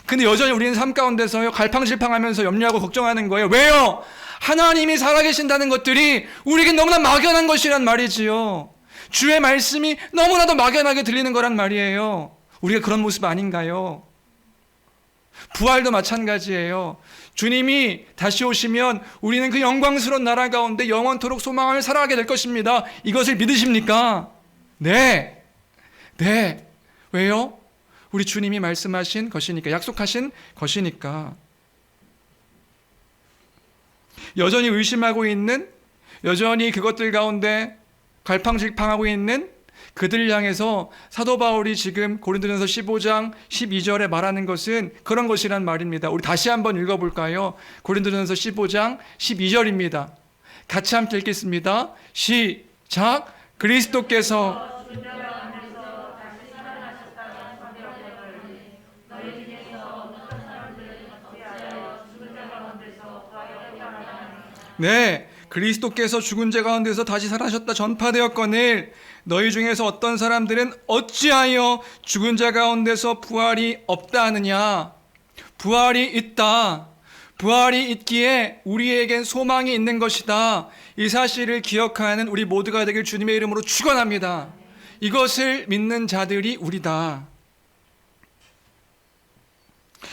근데 여전히 우리는 삶 가운데서요, 갈팡질팡하면서 염려하고 걱정하는 거예요. 왜요? 하나님이 살아계신다는 것들이 우리에게 너무나 막연한 것이란 말이지요. 주의 말씀이 너무나도 막연하게 들리는 거란 말이에요. 우리가 그런 모습 아닌가요? 부활도 마찬가지예요. 주님이 다시 오시면 우리는 그 영광스러운 나라 가운데 영원토록 소망을 살아가게 될 것입니다. 이것을 믿으십니까? 네. 네. 왜요? 우리 주님이 말씀하신 것이니까, 약속하신 것이니까. 여전히 의심하고 있는, 여전히 그것들 가운데 갈팡질팡하고 있는 그들 향해서 사도 바울이 지금 고린도전서 15장 12절에 말하는 것은 그런 것이란 말입니다. 우리 다시 한번 읽어볼까요? 고린도전서 15장 12절입니다. 같이 함께 읽겠습니다. 시작. 그리스도께서 네, 그리스도께서 죽은 자 가운데서 다시 살아나셨다 전파되었거늘 너희 중에서 어떤 사람들은 어찌하여 죽은 자 가운데서 부활이 없다 하느냐? 부활이 있다. 부활이 있기에 우리에겐 소망이 있는 것이다. 이 사실을 기억하는 우리 모두가 되길 주님의 이름으로 축원합니다. 이것을 믿는 자들이 우리다.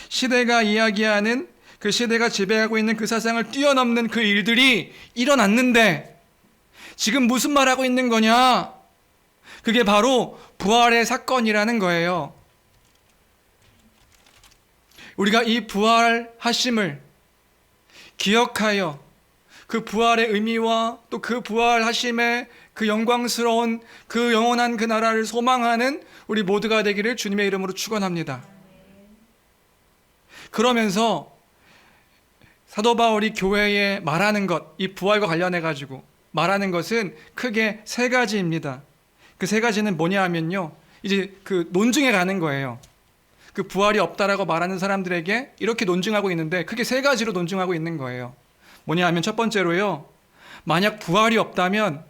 시대가 이야기하는, 그 시대가 지배하고 있는 그 사상을 뛰어넘는 그 일들이 일어났는데 지금 무슨 말하고 있는 거냐? 그게 바로 부활의 사건이라는 거예요. 우리가 이 부활하심을 기억하여 그 부활의 의미와 또 그 부활하심의 그 영광스러운 그 영원한 그 나라를 소망하는 우리 모두가 되기를 주님의 이름으로 축원합니다. 그러면서 사도 바울이 교회에 말하는 것, 이 부활과 관련해 가지고 말하는 것은 크게 세 가지입니다. 그 세 가지는 뭐냐 하면요, 이제 그 논증해 가는 거예요. 그 부활이 없다라고 말하는 사람들에게 이렇게 논증하고 있는데 크게 세 가지로 논증하고 있는 거예요. 뭐냐 하면 첫 번째로요, 만약 부활이 없다면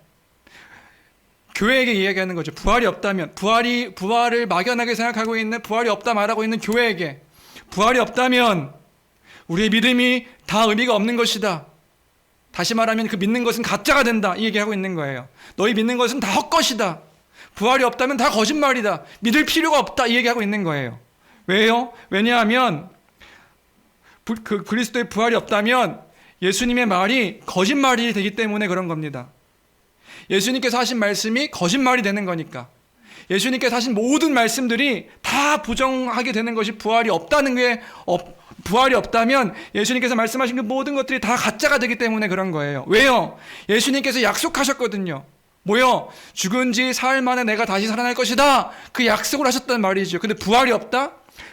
교회에게 이야기하는 거죠. 부활이 없다면, 부활을 막연하게 생각하고 있는, 부활이 없다 말하고 있는 교회에게, 부활이 없다면 우리의 믿음이 다 의미가 없는 것이다. 다시 말하면 그 믿는 것은 가짜가 된다, 이 얘기하고 있는 거예요. 너희 믿는 것은 다 헛것이다. 부활이 없다면 다 거짓말이다. 믿을 필요가 없다, 이 얘기하고 있는 거예요. 왜요? 왜냐하면 그 그리스도의 부활이 없다면 예수님의 말이 거짓말이 되기 때문에 그런 겁니다. 예수님께서 하신 말씀이 거짓말이 되는 거니까. 예수님께서 하신 모든 말씀들이 다 부정하게 되는 것이 부활이 없다는 게, 부활이 없다면 예수님께서 말씀하신 그 모든 것들이 다 가짜가 되기 때문에 그런 거예요. 왜요? 예수님께서 약속하셨거든요. 뭐요? 죽은 지 사흘 만에 내가 다시 살아날 것이다. 그 약속을 하셨단 말이죠. 근데 부활이 없다?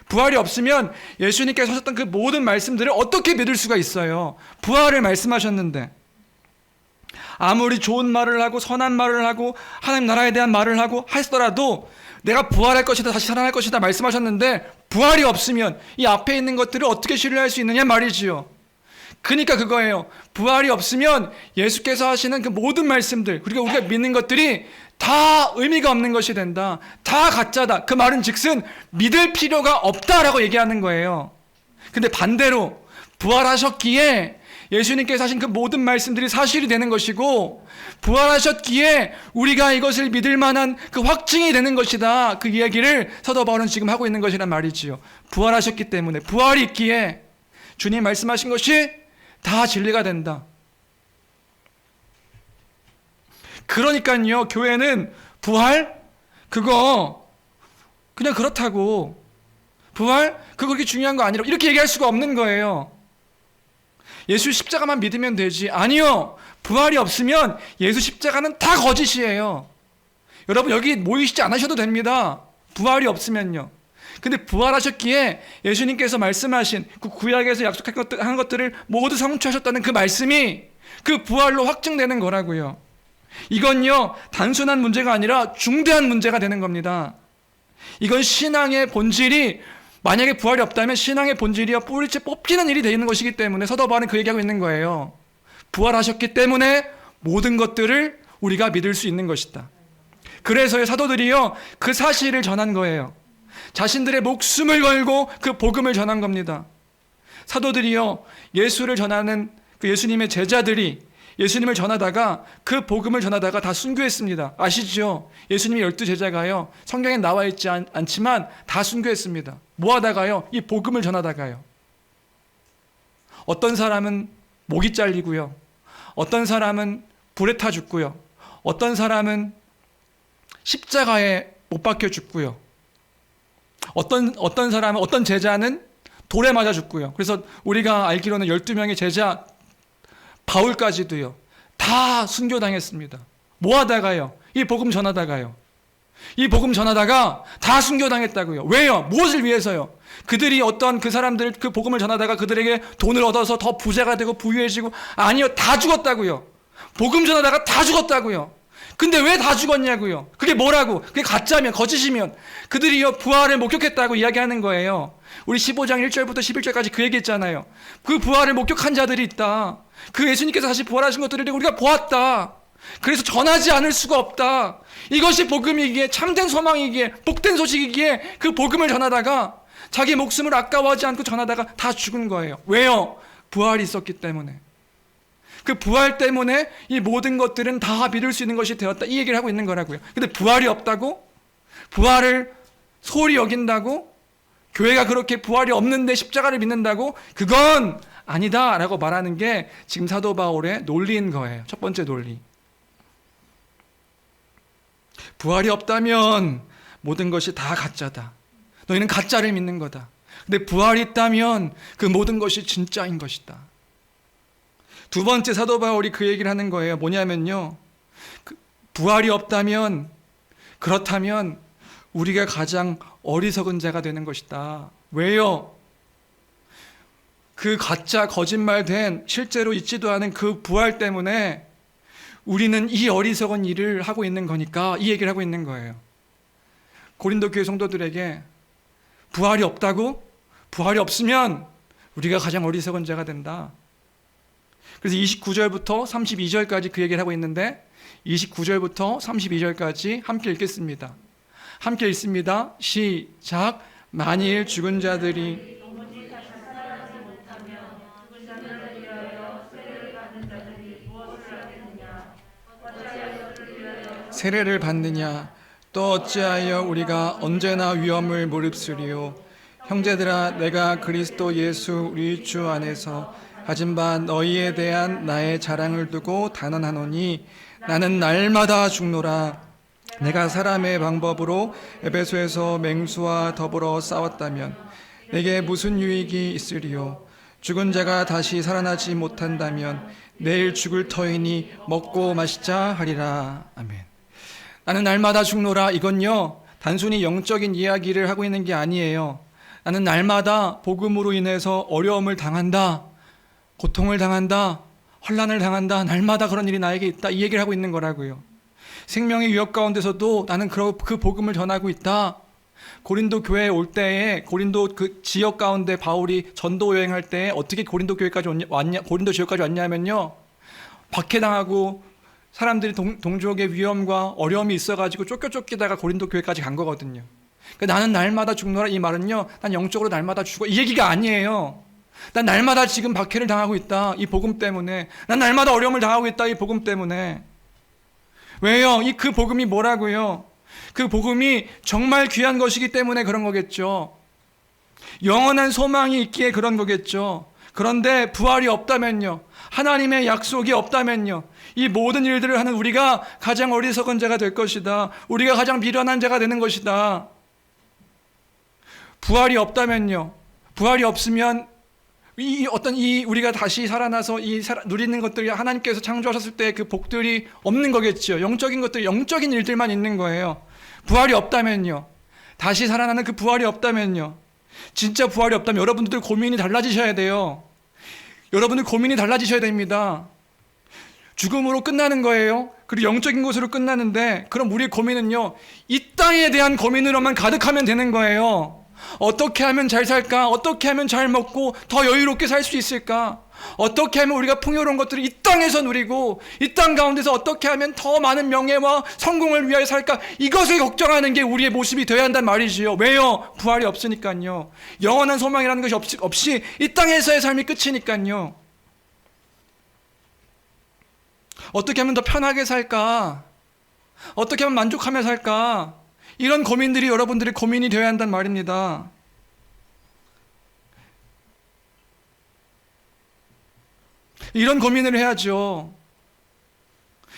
부활이 없으면 예수님께서 하셨던 그 모든 말씀들을 어떻게 믿을 수가 있어요? 부활을 말씀하셨는데. 아무리 좋은 말을 하고 선한 말을 하고 하나님 나라에 대한 말을 하고 하더라도 내가 부활할 것이다, 다시 살아날 것이다 말씀하셨는데 부활이 없으면 이 앞에 있는 것들을 어떻게 신뢰할 수 있느냐 말이지요. 그러니까 그거예요. 부활이 없으면 예수께서 하시는 그 모든 말씀들, 그리고 우리가 믿는 것들이 다 의미가 없는 것이 된다. 다 가짜다. 그 말은 즉슨 믿을 필요가 없다라고 얘기하는 거예요. 근데 반대로 부활하셨기에 예수님께서 하신 그 모든 말씀들이 사실이 되는 것이고, 부활하셨기에 우리가 이것을 믿을 만한 그 확증이 되는 것이다. 그 이야기를 사도 바울은 지금 하고 있는 것이란 말이지요. 부활하셨기 때문에, 부활이 있기에 주님 말씀하신 것이 다 진리가 된다. 그러니까요, 교회는 부활? 그거 그냥 그렇다고, 부활? 그거 그렇게 중요한 거 아니라고 이렇게 얘기할 수가 없는 거예요. 예수 십자가만 믿으면 되지. 아니요. 부활이 없으면 예수 십자가는 다 거짓이에요. 여러분 여기 모이시지 않으셔도 됩니다. 부활이 없으면요. 근데 부활하셨기에 예수님께서 말씀하신 그 구약에서 약속한 것들을 모두 성취하셨다는 그 말씀이 그 부활로 확증되는 거라고요. 이건요, 단순한 문제가 아니라 중대한 문제가 되는 겁니다. 이건 신앙의 본질이, 만약에 부활이 없다면 신앙의 본질이요, 뿌리째 뽑히는 일이 되는 것이기 때문에 사도 바울은 그 얘기하고 있는 거예요. 부활하셨기 때문에 모든 것들을 우리가 믿을 수 있는 것이다. 그래서 사도들이요, 그 사실을 전한 거예요. 자신들의 목숨을 걸고 그 복음을 전한 겁니다. 사도들이요, 예수를 전하는 그 예수님의 제자들이 예수님을 전하다가, 그 복음을 전하다가 다 순교했습니다. 아시죠? 예수님의 12제자가요, 성경에 나와 있지 않지만 다 순교했습니다. 뭐 하다가요? 이 복음을 전하다가요. 어떤 사람은 목이 잘리고요, 어떤 사람은 불에 타 죽고요, 어떤 사람은 십자가에 못 박혀 죽고요, 어떤 사람은, 어떤 제자는 돌에 맞아 죽고요. 그래서 우리가 알기로는 12명의 제자 바울까지도요, 다 순교당했습니다. 뭐 하다가요? 이 복음 전하다가요. 이 복음 전하다가 다 순교당했다고요. 왜요? 무엇을 위해서요? 그들이 어떤 그 사람들, 그 복음을 전하다가 그들에게 돈을 얻어서 더 부자가 되고 부유해지고, 아니요, 다 죽었다고요. 복음 전하다가 다 죽었다고요. 근데 왜 다 죽었냐고요? 그게 뭐라고? 그게 가짜면, 거짓이면 그들이요, 부활을 목격했다고 이야기하는 거예요. 우리 15장 1절부터 11절까지 그 얘기했잖아요. 그 부활을 목격한 자들이 있다. 그 예수님께서 다시 부활하신 것들을 우리가 보았다. 그래서 전하지 않을 수가 없다. 이것이 복음이기에, 참된 소망이기에, 복된 소식이기에 그 복음을 전하다가 자기 목숨을 아까워하지 않고 전하다가 다 죽은 거예요. 왜요? 부활이 있었기 때문에. 그 부활 때문에 이 모든 것들은 다 믿을 수 있는 것이 되었다, 이 얘기를 하고 있는 거라고요. 근데 부활이 없다고? 부활을 소홀히 여긴다고? 교회가 그렇게 부활이 없는데 십자가를 믿는다고? 그건 아니다 라고 말하는 게 지금 사도 바울의 논리인 거예요. 첫 번째 논리. 부활이 없다면 모든 것이 다 가짜다. 너희는 가짜를 믿는 거다. 근데 부활이 있다면 그 모든 것이 진짜인 것이다. 두 번째, 사도 바울이 그 얘기를 하는 거예요. 뭐냐면요, 부활이 없다면, 그렇다면 우리가 가장 어리석은 자가 되는 것이다. 왜요? 그 가짜, 거짓말된, 실제로 있지도 않은 그 부활 때문에 우리는 이 어리석은 일을 하고 있는 거니까 이 얘기를 하고 있는 거예요. 고린도 교회 성도들에게 부활이 없다고? 부활이 없으면 우리가 가장 어리석은 자가 된다. 그래서 29절부터 32절까지 그 얘기를 하고 있는데 29절부터 32절까지 함께 읽겠습니다. 함께 읽습니다. 시작. 만일 죽은 자들이 세례를 받느냐 또 어찌하여 우리가 언제나 위험을 무릅쓰리요. 형제들아, 내가 그리스도 예수 우리 주 안에서 가진 바 너희에 대한 나의 자랑을 두고 단언하노니 나는 날마다 죽노라. 내가 사람의 방법으로 에베소에서 맹수와 더불어 싸웠다면 내게 무슨 유익이 있으리요. 죽은 자가 다시 살아나지 못한다면 내일 죽을 터이니 먹고 마시자 하리라. 아멘. 나는 날마다 죽노라. 이건요, 단순히 영적인 이야기를 하고 있는 게 아니에요. 나는 날마다 복음으로 인해서 어려움을 당한다, 고통을 당한다, 환난을 당한다. 날마다 그런 일이 나에게 있다. 이 얘기를 하고 있는 거라고요. 생명의 위협 가운데서도 나는 그 복음을 전하고 있다. 고린도 교회에 올 때에 고린도 그 지역 가운데 바울이 전도 여행할 때 어떻게 고린도 지역까지 왔냐면요, 박해당하고 사람들이 동족의 위험과 어려움이 있어가지고 쫓기다가 고린도 교회까지 간 거거든요. 그러니까 나는 날마다 죽노라 이 말은요, 난 영적으로 날마다 죽어 이 얘기가 아니에요. 난 날마다 지금 박해를 당하고 있다, 이 복음 때문에. 난 날마다 어려움을 당하고 있다, 이 복음 때문에. 왜요? 그 복음이 뭐라고요? 그 복음이 정말 귀한 것이기 때문에 그런 거겠죠. 영원한 소망이 있기에 그런 거겠죠. 그런데 부활이 없다면요, 하나님의 약속이 없다면요, 이 모든 일들을 하는 우리가 가장 어리석은 자가 될 것이다. 우리가 가장 미련한 자가 되는 것이다. 부활이 없다면요, 부활이 없으면 우리가 다시 살아나서 누리는 것들이 하나님께서 창조하셨을 때 그 복들이 없는 거겠죠. 영적인 것들, 영적인 일들만 있는 거예요. 부활이 없다면요, 다시 살아나는 그 부활이 없다면요, 진짜 부활이 없다면 여러분들 고민이 달라지셔야 돼요. 여러분들 고민이 달라지셔야 됩니다. 죽음으로 끝나는 거예요. 그리고 영적인 것으로 끝나는데, 그럼 우리의 고민은요, 이 땅에 대한 고민으로만 가득하면 되는 거예요. 어떻게 하면 잘 살까? 어떻게 하면 잘 먹고 더 여유롭게 살 수 있을까? 어떻게 하면 우리가 풍요로운 것들을 이 땅에서 누리고 이 땅 가운데서 어떻게 하면 더 많은 명예와 성공을 위하여 살까? 이것을 걱정하는 게 우리의 모습이 되어야 한단 말이지요. 왜요? 부활이 없으니까요. 영원한 소망이라는 것이 없이 이 땅에서의 삶이 끝이니까요. 어떻게 하면 더 편하게 살까? 어떻게 하면 만족하며 살까? 이런 고민들이 여러분들의 고민이 되어야 한단 말입니다. 이런 고민을 해야죠.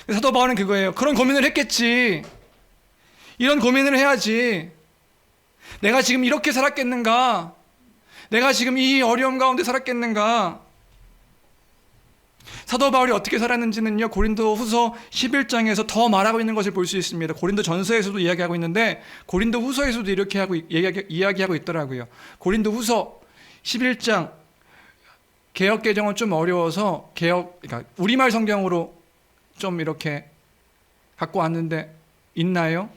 사도 바울은 그거예요. 그런 고민을 했겠지. 이런 고민을 해야지. 내가 지금 이렇게 살았겠는가? 내가 지금 이 어려움 가운데 살았겠는가? 사도 바울이 어떻게 살았는지는요, 고린도 후서 11장에서 더 말하고 있는 것을 볼 수 있습니다. 고린도 전서에서도 이야기하고 있는데 고린도 후서에서도 이렇게 이야기하고 있더라고요. 고린도 후서 11장, 개역 개정은 좀 어려워서 그러니까 우리말 성경으로 좀 이렇게 갖고 왔는데 있나요?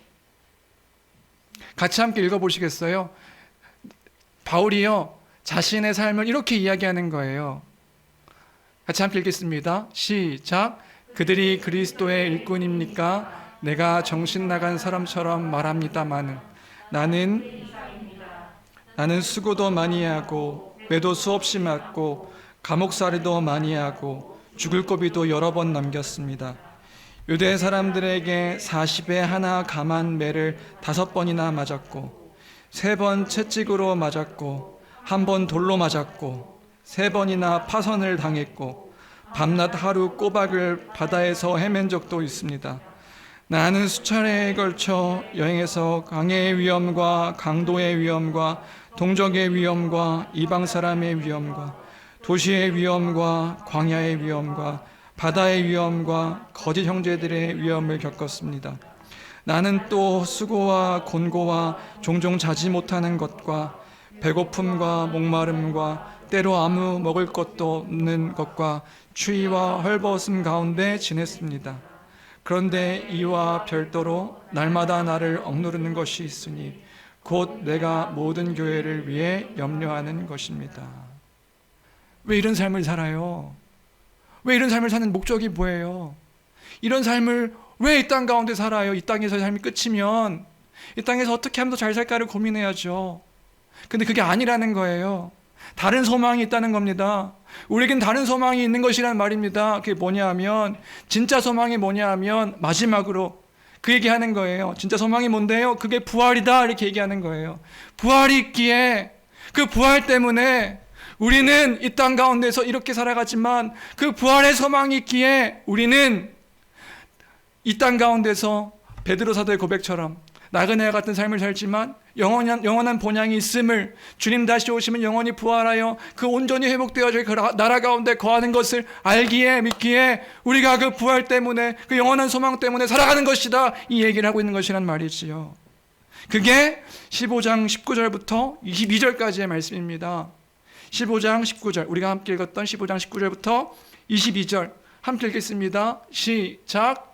같이 함께 읽어보시겠어요? 바울이요, 자신의 삶을 이렇게 이야기하는 거예요. 같이 함께 읽겠습니다. 시작. 그들이 그리스도의 일꾼입니까? 내가 정신 나간 사람처럼 말합니다마는 나는 수고도 많이 하고 매도 수없이 맞고 감옥살이도 많이 하고 죽을 고비도 여러 번 넘겼습니다. 유대 사람들에게 40에 하나 감한 매를 5번이나 맞았고 3번 채찍으로 맞았고 1번 돌로 맞았고 3번이나 파선을 당했고 밤낮 하루 꼬박을 바다에서 헤맨 적도 있습니다. 나는 수차례에 걸쳐 여행해서 강의 위험과 강도의 위험과 동족의 위험과 이방 사람의 위험과 도시의 위험과 광야의 위험과 바다의 위험과 거짓 형제들의 위험을 겪었습니다. 나는 또 수고와 곤고와 종종 자지 못하는 것과 배고픔과 목마름과 때로 아무 먹을 것도 없는 것과 추위와 헐벗음 가운데 지냈습니다. 그런데 이와 별도로 날마다 나를 억누르는 것이 있으니 곧 내가 모든 교회를 위해 염려하는 것입니다. 왜 이런 삶을 살아요? 왜 이런 삶을 사는 목적이 뭐예요? 이런 삶을 왜 이 땅 가운데 살아요? 이 땅에서 삶이 끝이면 이 땅에서 어떻게 하면 더 잘 살까를 고민해야죠. 근데 그게 아니라는 거예요. 다른 소망이 있다는 겁니다. 우리에겐 다른 소망이 있는 것이란 말입니다. 그게 뭐냐 하면, 진짜 소망이 뭐냐 하면 마지막으로 그 얘기하는 거예요. 진짜 소망이 뭔데요? 그게 부활이다, 이렇게 얘기하는 거예요. 부활이 있기에, 그 부활 때문에 우리는 이 땅 가운데서 이렇게 살아가지만 그 부활의 소망이 있기에 우리는 이 땅 가운데서 베드로 사도의 고백처럼 나그네와 같은 삶을 살지만 영원한 본향이 있음을, 주님 다시 오시면 영원히 부활하여 그 온전히 회복되어 저희 그 나라 가운데 거하는 것을 알기에, 믿기에 우리가 그 부활 때문에, 그 영원한 소망 때문에 살아가는 것이다, 이 얘기를 하고 있는 것이란 말이지요. 그게 15장 19절부터 22절까지의 말씀입니다. 15장 19절, 우리가 함께 읽었던 15장 19절부터 22절 함께 읽겠습니다. 시작.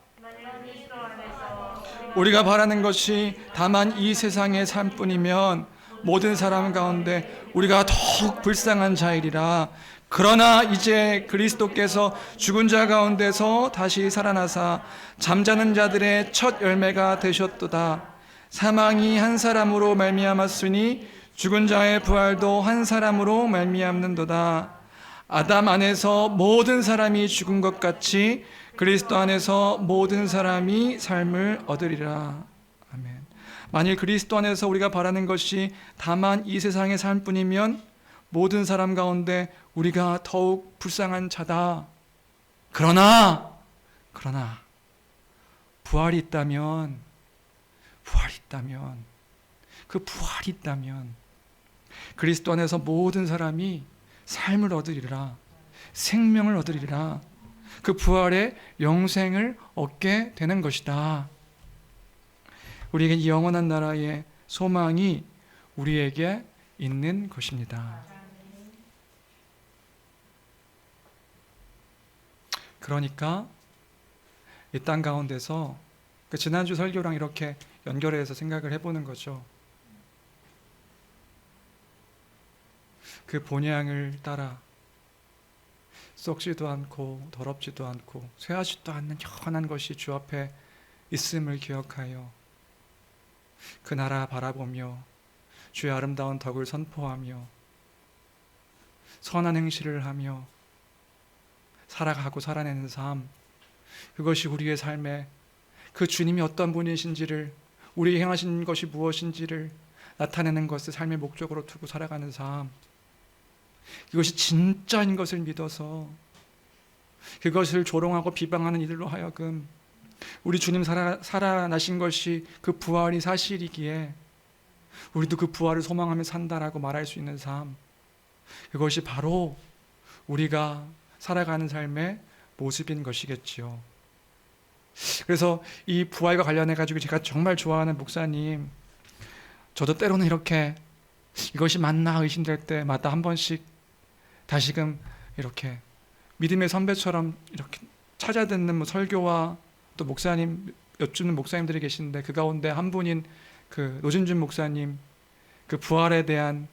우리가 바라는 것이 다만 이 세상의 삶뿐이면 모든 사람 가운데 우리가 더욱 불쌍한 자이리라. 그러나 이제 그리스도께서 죽은 자 가운데서 다시 살아나사 잠자는 자들의 첫 열매가 되셨도다. 사망이 한 사람으로 말미암았으니 죽은 자의 부활도 한 사람으로 말미암는도다. 아담 안에서 모든 사람이 죽은 것 같이 그리스도 안에서 모든 사람이 삶을 얻으리라. 아멘. 만일 그리스도 안에서 우리가 바라는 것이 다만 이 세상의 삶뿐이면 모든 사람 가운데 우리가 더욱 불쌍한 자다. 그러나 부활이 있다면 그 부활이 있다면 그리스도 안에서 모든 사람이 삶을 얻으리라. 생명을 얻으리라. 그 부활의 영생을 얻게 되는 것이다. 우리에게 이 영원한 나라의 소망이 우리에게 있는 것입니다. 그러니까 이 땅 가운데서 지난주 설교랑 이렇게 연결해서 생각을 해보는 거죠. 그 본향을 따라 썩지도 않고 더럽지도 않고 쇠하지도 않는 영원한 것이 주 앞에 있음을 기억하여 그 나라 바라보며 주의 아름다운 덕을 선포하며 선한 행실을 하며 살아가고 살아내는 삶, 그것이 우리의 삶에 그 주님이 어떤 분이신지를, 우리에게 행하신 것이 무엇인지를 나타내는 것을 삶의 목적으로 두고 살아가는 삶, 이것이 진짜인 것을 믿어서 그것을 조롱하고 비방하는 이들로 하여금 우리 주님 살아나신 것이 그 부활이 사실이기에 우리도 그 부활을 소망하며 산다라고 말할 수 있는 삶, 그것이 바로 우리가 살아가는 삶의 모습인 것이겠지요. 그래서 이 부활과 관련해가지고 제가 정말 좋아하는 목사님, 저도 때로는 이렇게 이것이 맞나 의심될 때마다 한 번씩 다시금 이렇게 믿음의 선배처럼 이렇게 찾아듣는 설교와 또 목사님, 여쭙는 목사님들이 계시는데 그 가운데 한 분인 그 노진준 목사님, 그 부활에 대한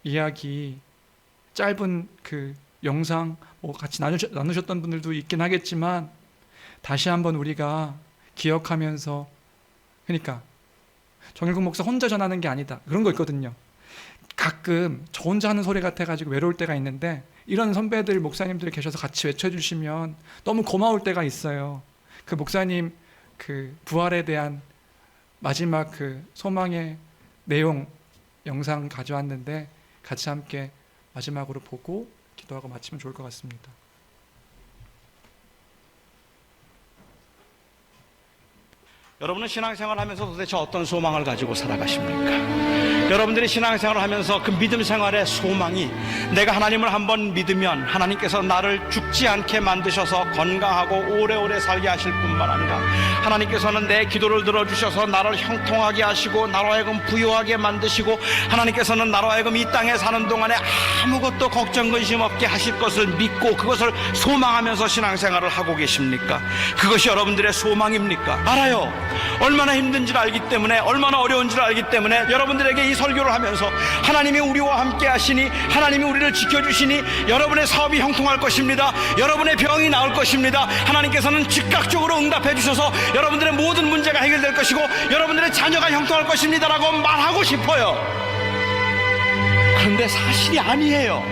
이야기 짧은 그 영상 같이 나누셨던 분들도 있긴 하겠지만 다시 한번 우리가 기억하면서, 그러니까 정일국 목사 혼자 전하는 게 아니다, 그런 거 있거든요. 가끔 저 혼자 하는 소리 같아가지고 외로울 때가 있는데 이런 선배들, 목사님들이 계셔서 같이 외쳐주시면 너무 고마울 때가 있어요. 그 목사님 그 부활에 대한 마지막 그 소망의 내용 영상 가져왔는데 같이 함께 마지막으로 보고 기도하고 마치면 좋을 것 같습니다.
여러분은 신앙생활을 하면서 도대체 어떤 소망을 가지고 살아가십니까? 여러분들이 신앙생활을 하면서 그 믿음 생활의 소망이 내가 하나님을 한번 믿으면 하나님께서 나를 죽지 않게 만드셔서 건강하고 오래오래 살게 하실 뿐만 아니라 하나님께서는 내 기도를 들어주셔서 나를 형통하게 하시고 나로 하여금 부유하게 만드시고 하나님께서는 나로 하여금 이 땅에 사는 동안에 아무것도 걱정 근심 없게 하실 것을 믿고 그것을 소망하면서 신앙생활을 하고 계십니까? 그것이 여러분들의 소망입니까? 알아요. 얼마나 힘든지를 알기 때문에, 얼마나 어려운지를 알기 때문에 여러분들에게 이 설교를 하면서 하나님이 우리와 함께 하시니, 하나님이 우리를 지켜주시니 여러분의 사업이 형통할 것입니다. 여러분의 병이 나을 것입니다. 하나님께서는 즉각적으로 응답해 주셔서 여러분들의 모든 문제가 해결될 것이고 여러분들의 자녀가 형통할 것입니다 라고 말하고 싶어요. 그런데 사실이 아니에요.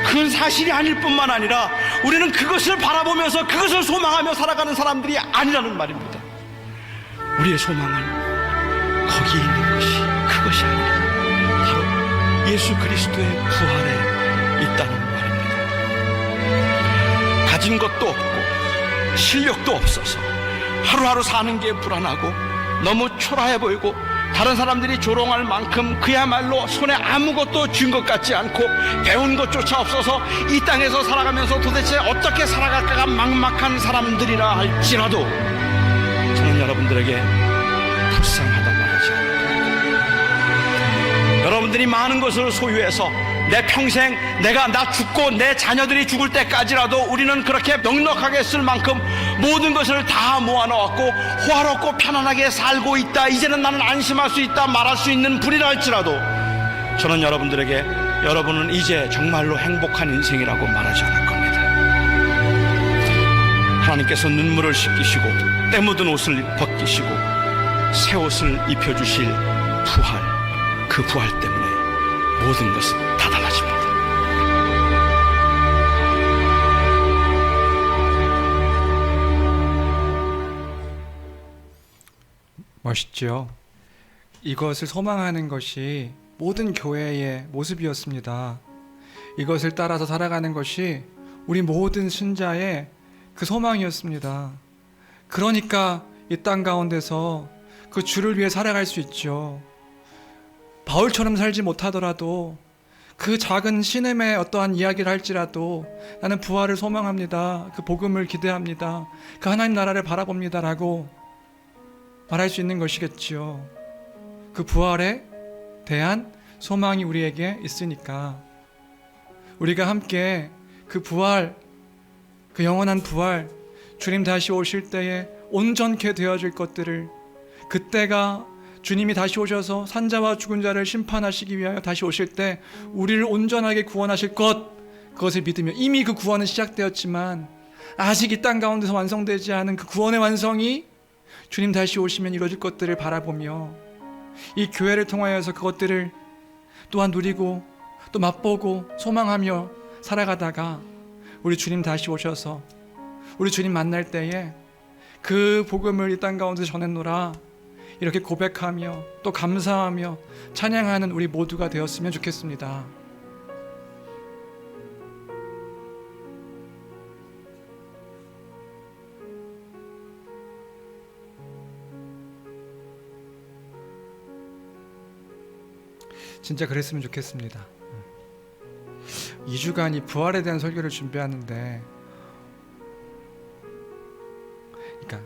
그건 사실이 아닐 뿐만 아니라 우리는 그것을 바라보면서 그것을 소망하며 살아가는 사람들이 아니라는 말입니다. 우리의 소망은 거기에 있는 것이, 그것이 아니라 바로 예수 그리스도의 부활에 있다는 말입니다. 가진 것도 없고 실력도 없어서 하루하루 사는 게 불안하고 너무 초라해 보이고 다른 사람들이 조롱할 만큼 그야말로 손에 아무것도 쥔 것 같지 않고 배운 것조차 없어서 이 땅에서 살아가면서 도대체 어떻게 살아갈까가 막막한 사람들이라 할지라도 저는 여러분들에게 불쌍하다 말하지 않습니다. 여러분들이 많은 것을 소유해서 내 평생 나 죽고 내 자녀들이 죽을 때까지라도 우리는 그렇게 넉넉하게 쓸 만큼 모든 것을 다 모아놓았고 호화롭고 편안하게 살고 있다, 이제는 나는 안심할 수 있다 말할 수 있는 분이라 할지라도 저는 여러분들에게 여러분은 이제 정말로 행복한 인생이라고 말하지 않을 겁니다. 하나님께서 눈물을 씻기시고 때 묻은 옷을 벗기시고 새 옷을 입혀주실 부활, 그 부활 때문에 모든 것은 다 달라집니다.
멋있죠? 이것을 소망하는 것이 모든 교회의 모습이었습니다. 이것을 따라서 살아가는 것이 우리 모든 신자의 그 소망이었습니다. 그러니까 이 땅 가운데서 그 주를 위해 살아갈 수 있죠. 바울처럼 살지 못하더라도 그 작은 신음의 어떠한 이야기를 할지라도 나는 부활을 소망합니다. 그 복음을 기대합니다. 그 하나님 나라를 바라봅니다 라고 말할 수 있는 것이겠지요. 그 부활에 대한 소망이 우리에게 있으니까 우리가 함께 그 부활, 그 영원한 부활, 주님 다시 오실 때에 온전케 되어질 것들을, 그때가 주님이 다시 오셔서 산자와 죽은 자를 심판하시기 위하여 다시 오실 때 우리를 온전하게 구원하실 것, 그것을 믿으며 이미 그 구원은 시작되었지만 아직 이 땅 가운데서 완성되지 않은 그 구원의 완성이 주님 다시 오시면 이루어질 것들을 바라보며 이 교회를 통하여서 그것들을 또한 누리고 또 맛보고 소망하며 살아가다가 우리 주님 다시 오셔서 우리 주님 만날 때에 그 복음을 이 땅 가운데 전했노라 이렇게 고백하며 또 감사하며 찬양하는 우리 모두가 되었으면 좋겠습니다. 진짜 그랬으면 좋겠습니다. 2주간 이 부활에 대한 설교를 준비하는데, 그러니까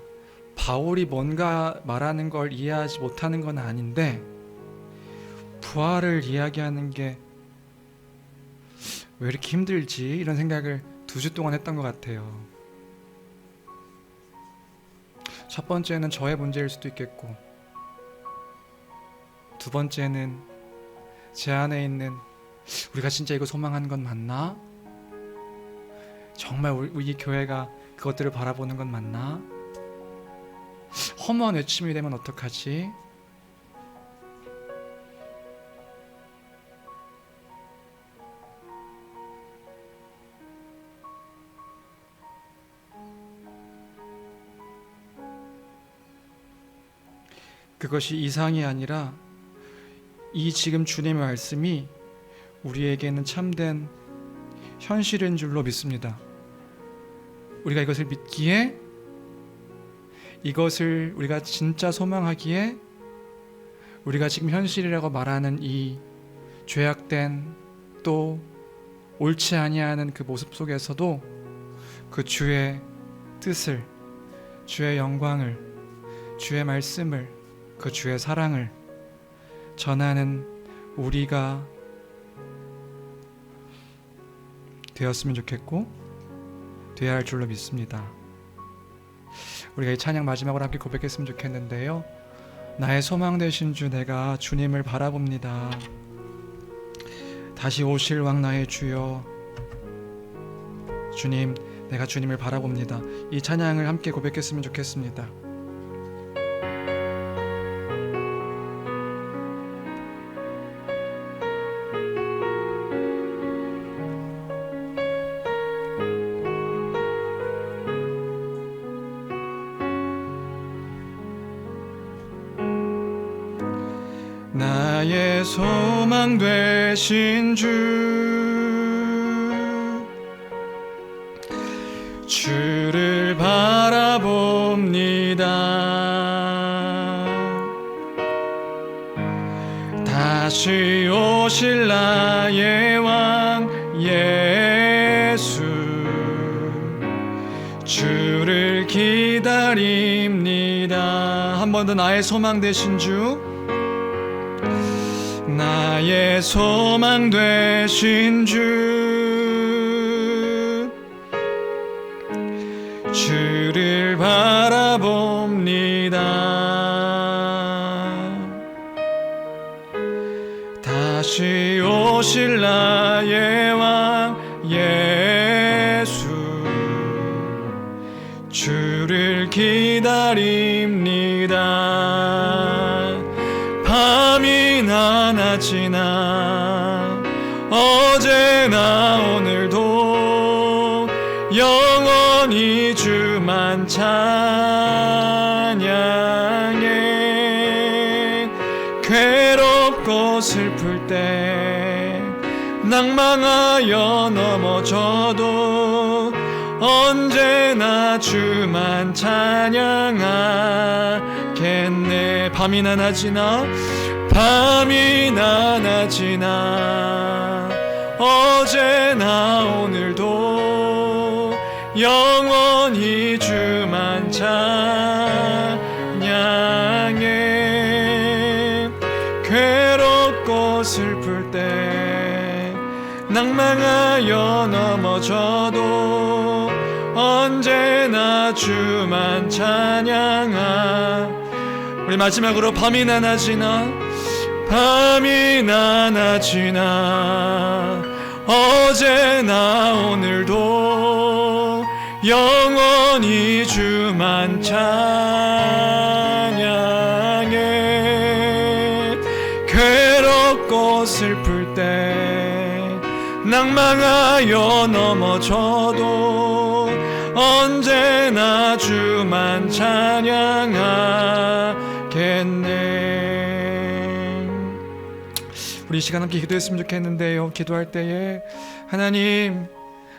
바울이 뭔가 말하는 걸 이해하지 못하는 건 아닌데 부활을 이야기하는 게 왜 이렇게 힘들지? 이런 생각을 2주 동안 했던 것 같아요. 첫 번째는 저의 문제일 수도 있겠고, 두 번째는 제 안에 있는 우리가 진짜 이거 소망하는 건 맞나? 정말 우리 교회가 그것들을 바라보는 건 맞나? 허무한 외침이 되면 어떡하지? 그것이 이상이 아니라 이 지금 주님의 말씀이 우리에게는 참된 현실인 줄로 믿습니다. 우리가 이것을 믿기에 이것을 우리가 진짜 소망하기에 우리가 지금 현실이라고 말하는 이 죄악된 또 옳지 아니하는 그 모습 속에서도 그 주의 뜻을, 주의 영광을, 주의 말씀을, 그 주의 사랑을 전하는 우리가 되었으면 좋겠고 되어야 할 줄로 믿습니다. 우리가 이 찬양 마지막으로 함께 고백했으면 좋겠는데요. 나의 소망 되신 주, 내가 주님을 바라봅니다. 다시 오실 왕 나의 주여, 주님, 내가 주님을 바라봅니다. 이 찬양을 함께 고백했으면 좋겠습니다. 나의 소망 되신 주를 바라봅니다. 다시 오실 나의 왕 예수, 주를 기다립니다. 한 번 더 나의 소망 되신 주, 나의 소망 되신 주를 바라봅니다. 다시 오실 나의 왕 예수, 주를 기다립니다. 밤이나 낮이나 어제나 오늘도 영원히 주만 찬양해. 괴롭고 슬플 때 낭망하여 넘어져도 언제나 주만 찬양하겠네. 밤이나 낮이나 어제나 오늘도 영원히 주만 찬양해. 괴롭고 슬플 때 낭망하여 넘어져도 언제나 주만 찬양하. 우리 마지막으로 밤이나 낮이나 어제나 오늘도 영원히 주만 찬양해. 괴롭고 슬플 때 낭망하여 넘어져도 언제나 주만 찬양하겠네. 우리 이 시간 함께 기도했으면 좋겠는데요, 기도할 때에 하나님,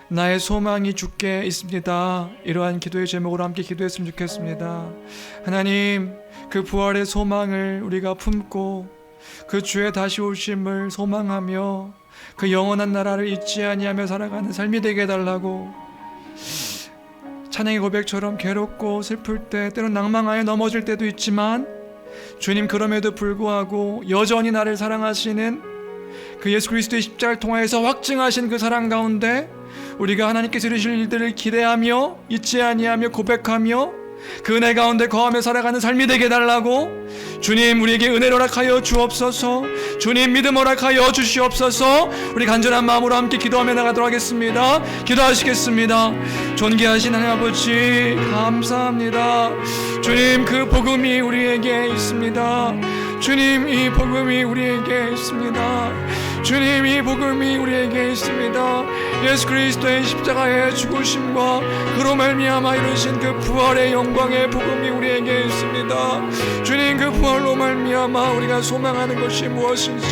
나의 소망이 주께 있습니다, 이러한 기도의 제목으로 함께 기도했으면 좋겠습니다. 하나님, 그 부활의 소망을 우리가 품고 그 주의 다시 오심을 소망하며 그 영원한 나라를 잊지 아니하며 살아가는 삶이 되게 해달라고. 찬양의 고백처럼 괴롭고 슬플 때, 때론 낭망하여 넘어질 때도 있지만 주님, 그럼에도 불구하고 여전히 나를 사랑하시는 그 예수 그리스도의 십자가를 통하여서 확증하신 그 사랑 가운데 우리가 하나님께서 이루실 일들을 기대하며 잊지 아니하며 고백하며 그 은혜 가운데 거하며 살아가는 삶이 되게 해달라고. 주님, 우리에게 은혜를 허락하여 주옵소서. 주님, 믿음 허락하여 주시옵소서. 우리 간절한 마음으로 함께 기도하며 나가도록 하겠습니다. 기도하시겠습니다. 존귀하신 하나님 아버지, 감사합니다. 주님, 그 복음이 우리에게 있습니다. 주님, 이 복음이 우리에게 있습니다. 주님, 이 복음이 우리에게 있습니다. 예수 그리스도의 십자가의 죽으심과 그로 말미암아 이루신 그 부활의 영광의 복음이 우리에게 있습니다. 주님, 그 부활로 말미암아 우리가 소망하는 것이 무엇인지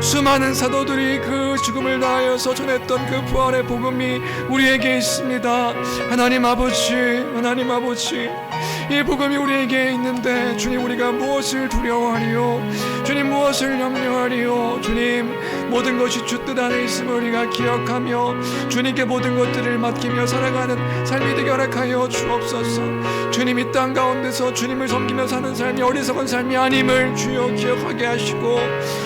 수많은 사도들이 그 죽음을 다하여서 전했던 그 부활의 복음이 우리에게 있습니다. 하나님 아버지, 이 복음이 우리에게 있는데 주님, 우리가 무엇을 두려워하리요? 주님, 무엇을 염려하리요? 주님, 모든 것이 주 뜻 안에 있음을 우리가 기억하며 주님께 모든 것들을 맡기며 살아가는 삶이 되게 허락하여 주옵소서. 주님, 이 땅 가운데서 주님을 섬기며 사는 삶이 어리석은 삶이 아님을 주여 기억하게 하시고,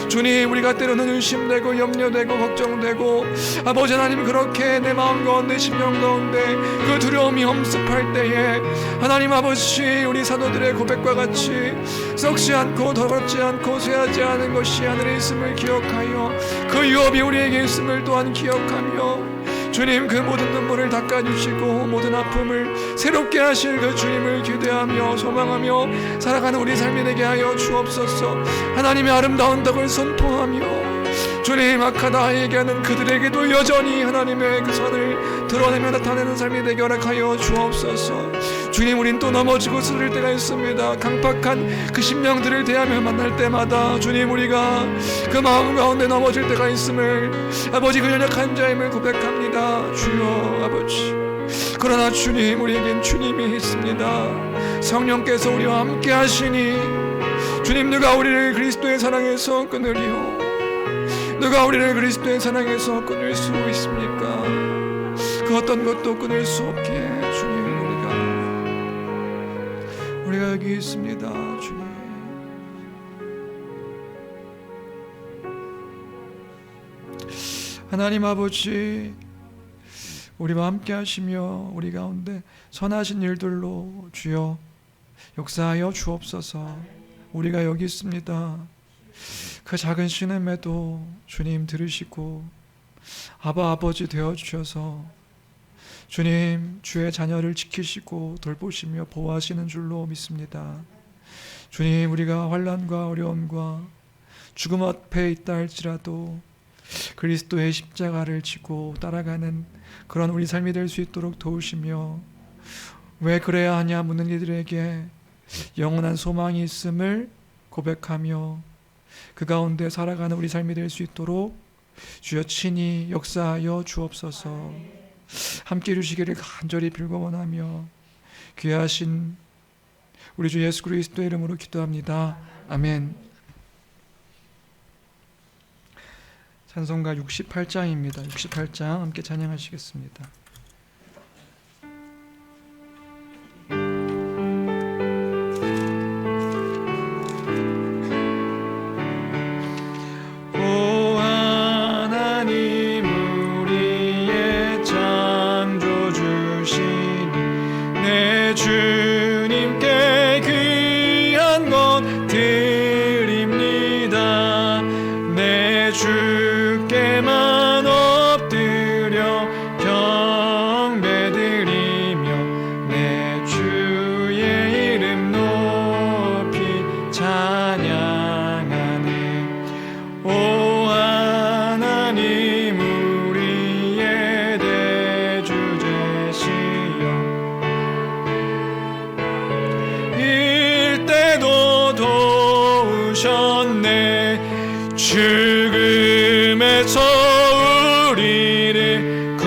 주님, 우리가 때로는 의심되고 염려되고 걱정되고, 아버지 하나님, 그렇게 내 마음 가운데 심령 가운데 그 두려움이 엄습할 때에 하나님 아버지, 우리 사도들의 고백과 같이 썩지 않고 더럽지 않고 쇠하지 않은 것이 하늘에 있음을 기억하여 그 유업이 우리에게 있음을 또한 기억하며, 주님, 그 모든 눈물을 닦아주시고 모든 아픔을 새롭게 하실 그 주님을 기대하며 소망하며 살아가는 우리 삶이 되게 하여 주옵소서. 하나님의 아름다운 덕을 선포하며 주님, 악하다 얘기하는 그들에게도 여전히 하나님의 그 선을 드러내며 나타내는 삶이 되게 허락하여 주옵소서. 주님, 우린 또 넘어지고 쓰러질 때가 있습니다. 강팍한 그 심령들을 대하며 만날 때마다 주님, 우리가 그 마음 가운데 넘어질 때가 있음을 아버지, 그 연약한 자임을 고백합니다. 주여 아버지, 그러나 주님, 우리에겐 주님이 있습니다. 성령께서 우리와 함께 하시니 주님, 누가 우리를 그리스도의 사랑에서 끊으리요? 누가 우리를 그리스도의 사랑에서 끊을 수 있습니까? 그 어떤 것도 끊을 수 없게 주님, 우리가 여기 있습니다. 주님, 하나님 아버지, 우리와 함께 하시며 우리 가운데 선하신 일들로 주여 역사하여 주옵소서. 우리가 여기 있습니다. 그 작은 신음에도 주님 들으시고 아바 아버지 되어주셔서 주님, 주의 자녀를 지키시고 돌보시며 보호하시는 줄로 믿습니다. 주님, 우리가 환난과 어려움과 죽음 앞에 있다 할지라도 그리스도의 십자가를 지고 따라가는 그런 우리 삶이 될 수 있도록 도우시며, 왜 그래야 하냐 묻는 이들에게 영원한 소망이 있음을 고백하며 그 가운데 살아가는 우리 삶이 될 수 있도록 주여 친히 역사하여 주옵소서. 함께 해주시기를 간절히 빌고 원하며 귀하신 우리 주 예수 그리스도의 이름으로 기도합니다. 아멘. 찬송가 68장입니다. 68장 함께 찬양하시겠습니다.
주님께 귀한 것 드립니다. 내 주께만 엎드려 경배드리며 내 주의 이름 높이 찬양하네. 오 하나님, 우리의 대주 되시여, 일때도 도우셨네. 죽음에서 우리를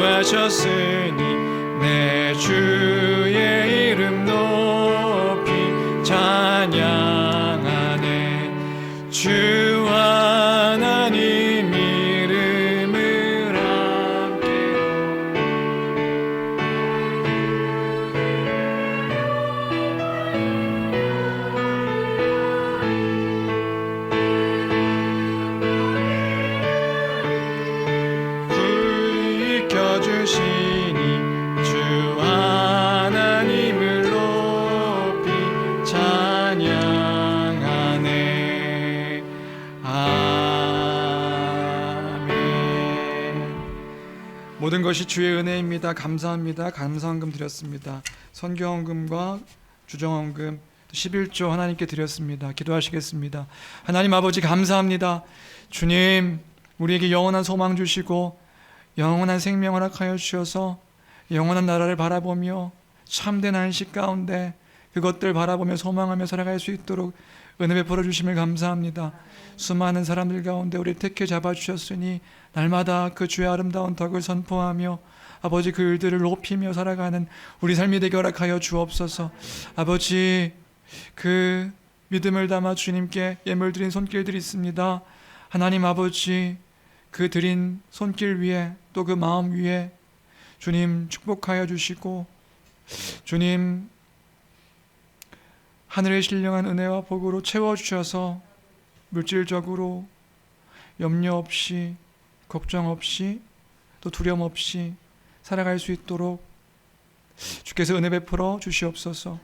구하셨으니 내 주의 이름 높이 찬양하네. 주 하나님 이름을 함께 주시니 주 하나님을 높이 찬양하네. 아멘.
모든 것이 주의 은혜입니다. 감사합니다. 감사헌금 드렸습니다. 선교헌금과 주정헌금 11조 하나님께 드렸습니다. 기도하시겠습니다. 하나님 아버지, 감사합니다. 주님, 우리에게 영원한 소망 주시고 영원한 생명 허락하여 주셔서 영원한 나라를 바라보며 참된 안식 가운데 그것들 바라보며 소망하며 살아갈 수 있도록 은혜 베풀어 주심을 감사합니다. 수많은 사람들 가운데 우리 택해 잡아주셨으니 날마다 그 주의 아름다운 덕을 선포하며 아버지 그 일들을 높이며 살아가는 우리 삶이 되게 허락하여 주옵소서. 아버지 그 믿음을 담아 주님께 예물 드린 손길들이 있습니다. 하나님 아버지 그 드린 손길 위에 또 그 마음 위에 주님 축복하여 주시고 주님 하늘의 신령한 은혜와 복으로 채워주셔서 물질적으로 염려 없이 걱정 없이 또 두려움 없이 살아갈 수 있도록 주께서 은혜 베풀어 주시옵소서.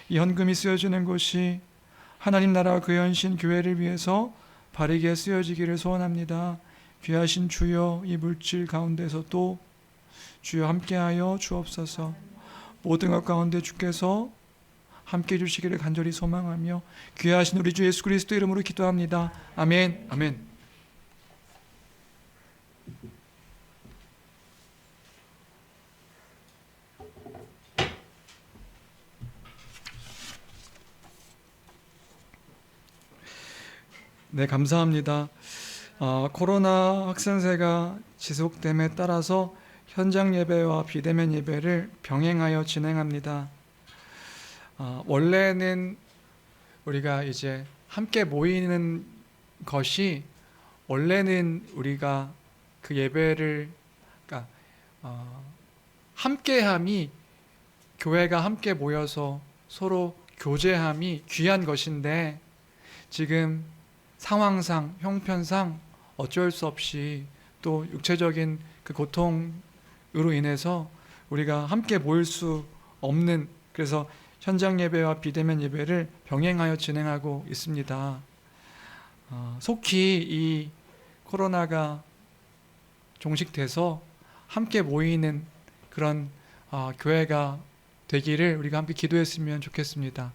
이 헌금이 쓰여지는 것이 하나님 나라와 그의 헌신 교회를 위해서 바르게 쓰여지기를 소원합니다. 귀하신 주여 이 물질 가운데서도 주여 함께하여 주옵소서. 모든 것 가운데 주께서 함께 해주시기를 간절히 소망하며 귀하신 우리 주 예수 그리스도 이름으로 기도합니다. 아멘. 아멘. 네, 감사합니다. 코로나 확산세가 지속됨에 따라서 현장 예배와 비대면 예배를 병행하여 진행합니다. 원래는 우리가 이제 함께 모이는 것이 원래는 우리가 그 예배를 그러니까 함께함이 교회가 함께 모여서 서로 교제함이 귀한 것인데 지금 상황상 형편상 어쩔 수 없이 또 육체적인 그 고통으로 인해서 우리가 함께 모일 수 없는 그래서 현장 예배와 비대면 예배를 병행하여 진행하고 있습니다. 속히 이 코로나가 종식돼서 함께 모이는 그런 교회가 되기를 우리가 함께 기도했으면 좋겠습니다.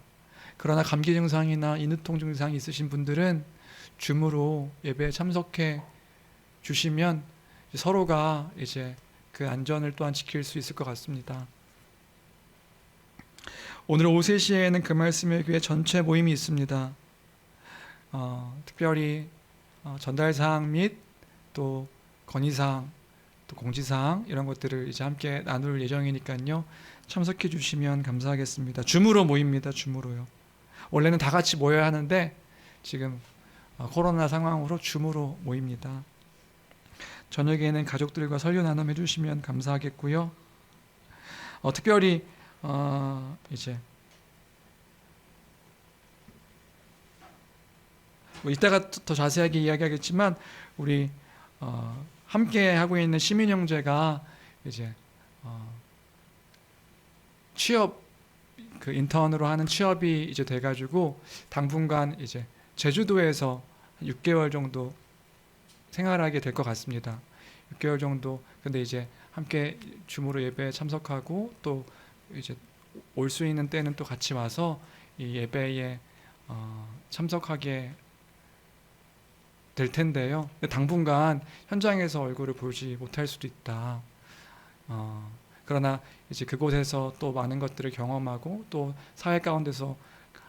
그러나 감기 증상이나 인후통 증상이 있으신 분들은 줌으로 예배에 참석해 주시면 서로가 이제 그 안전을 또한 지킬 수 있을 것 같습니다. 오늘 오후 3시에는 그 말씀의 교회 전체 모임이 있습니다. 특별히 전달사항 및 또 건의사항, 또 공지사항 이런 것들을 이제 함께 나눌 예정이니까요. 참석해 주시면 감사하겠습니다. 줌으로 모입니다. 줌으로요. 원래는 다 같이 모여야 하는데 지금 코로나 상황으로 줌으로 모입니다. 저녁에는 가족들과 설교 나눔 해주시면 감사하겠고요. 특별히 이제 뭐 이따가 더 자세하게 이야기하겠지만 우리 함께 하고 있는 시민 형제가 이제 취업 그 인턴으로 하는 취업이 이제 돼가지고 당분간 이제 제주도에서 6개월 정도 생활하게 될 것 같습니다. 6개월 정도. 근데 이제 함께 줌으로 예배에 참석하고 또 이제 올 수 있는 때는 또 같이 와서 이 예배에 참석하게 될 텐데요. 근데 당분간 현장에서 얼굴을 보지 못할 수도 있다. 그러나 이제 그곳에서 또 많은 것들을 경험하고 또 사회 가운데서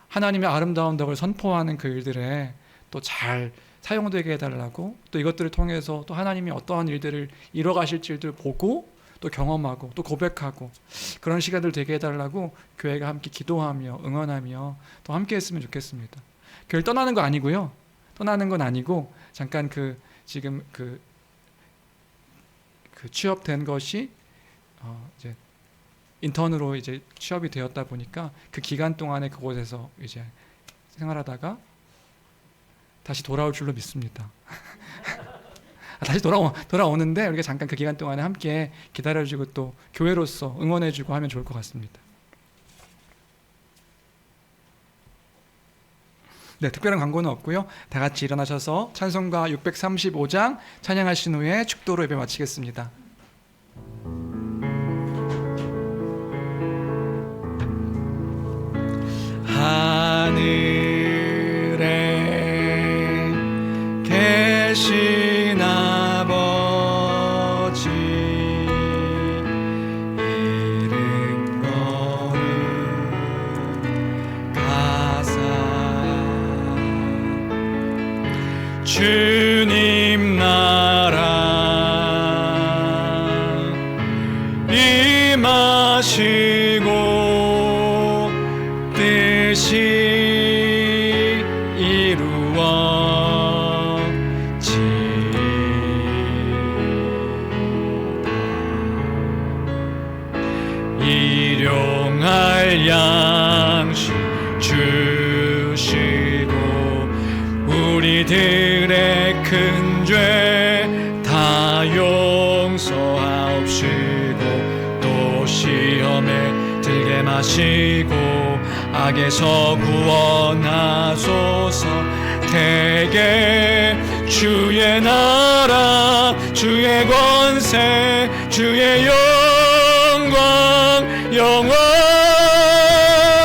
하나님의 아름다운 덕을 선포하는 그 일들에 또 잘 사용되게 해달라고 또 이것들을 통해서 또 하나님이 어떠한 일들을 이뤄가실지를 보고 또 경험하고 또 고백하고 그런 시간들 되게 해달라고 교회가 함께 기도하며 응원하며 또 함께 했으면 좋겠습니다. 교회를 떠나는 거 아니고요. 떠나는 건 아니고 잠깐 지금 그 취업된 것이 이제 인턴으로 이제 취업이 되었다 보니까 그 기간 동안에 그곳에서 이제 생활하다가 다시 돌아올 줄로 믿습니다. 다시 돌아오는데 우리가 잠깐 그 기간 동안에 함께 기다려주고 또 교회로서 응원해주고 하면 좋을 것 같습니다. 네, 특별한 광고는 없고요. 다 같이 일어나셔서 찬송가 635장 찬양하신 후에 축도로 예배 마치겠습니다.
하늘에 계신 아버지 이름 주님 나라 임하시고 뜻이 이루어지다. 일용할 양식 주시고 우리들의 큰 죄 다 용서하옵시고 또 시험에 들게 마시고 악에서 구원하소서. 대개 주의 나라 주의 권세 주의 영광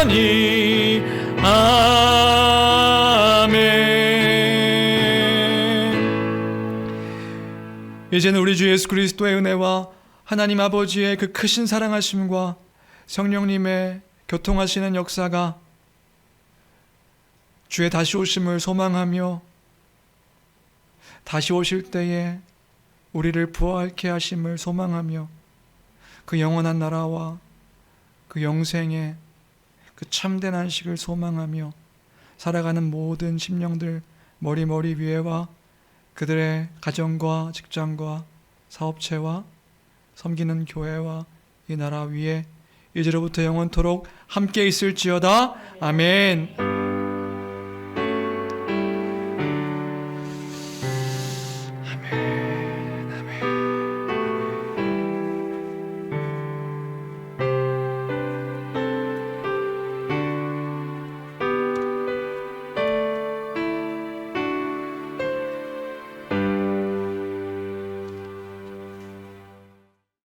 영원히 아멘.
이제는 우리 주 예수 그리스도의 은혜와 하나님 아버지의 그 크신 사랑하심과 성령님의 교통하시는 역사가 주의 다시 오심을 소망하며 다시 오실 때에 우리를 부활케 하심을 소망하며 그 영원한 나라와 그 영생의 그 참된 안식을 소망하며 살아가는 모든 심령들 머리 위에와 그들의 가정과 직장과 사업체와 섬기는 교회와 이 나라 위에 이제로부터 영원토록 함께 있을지어다. 아멘.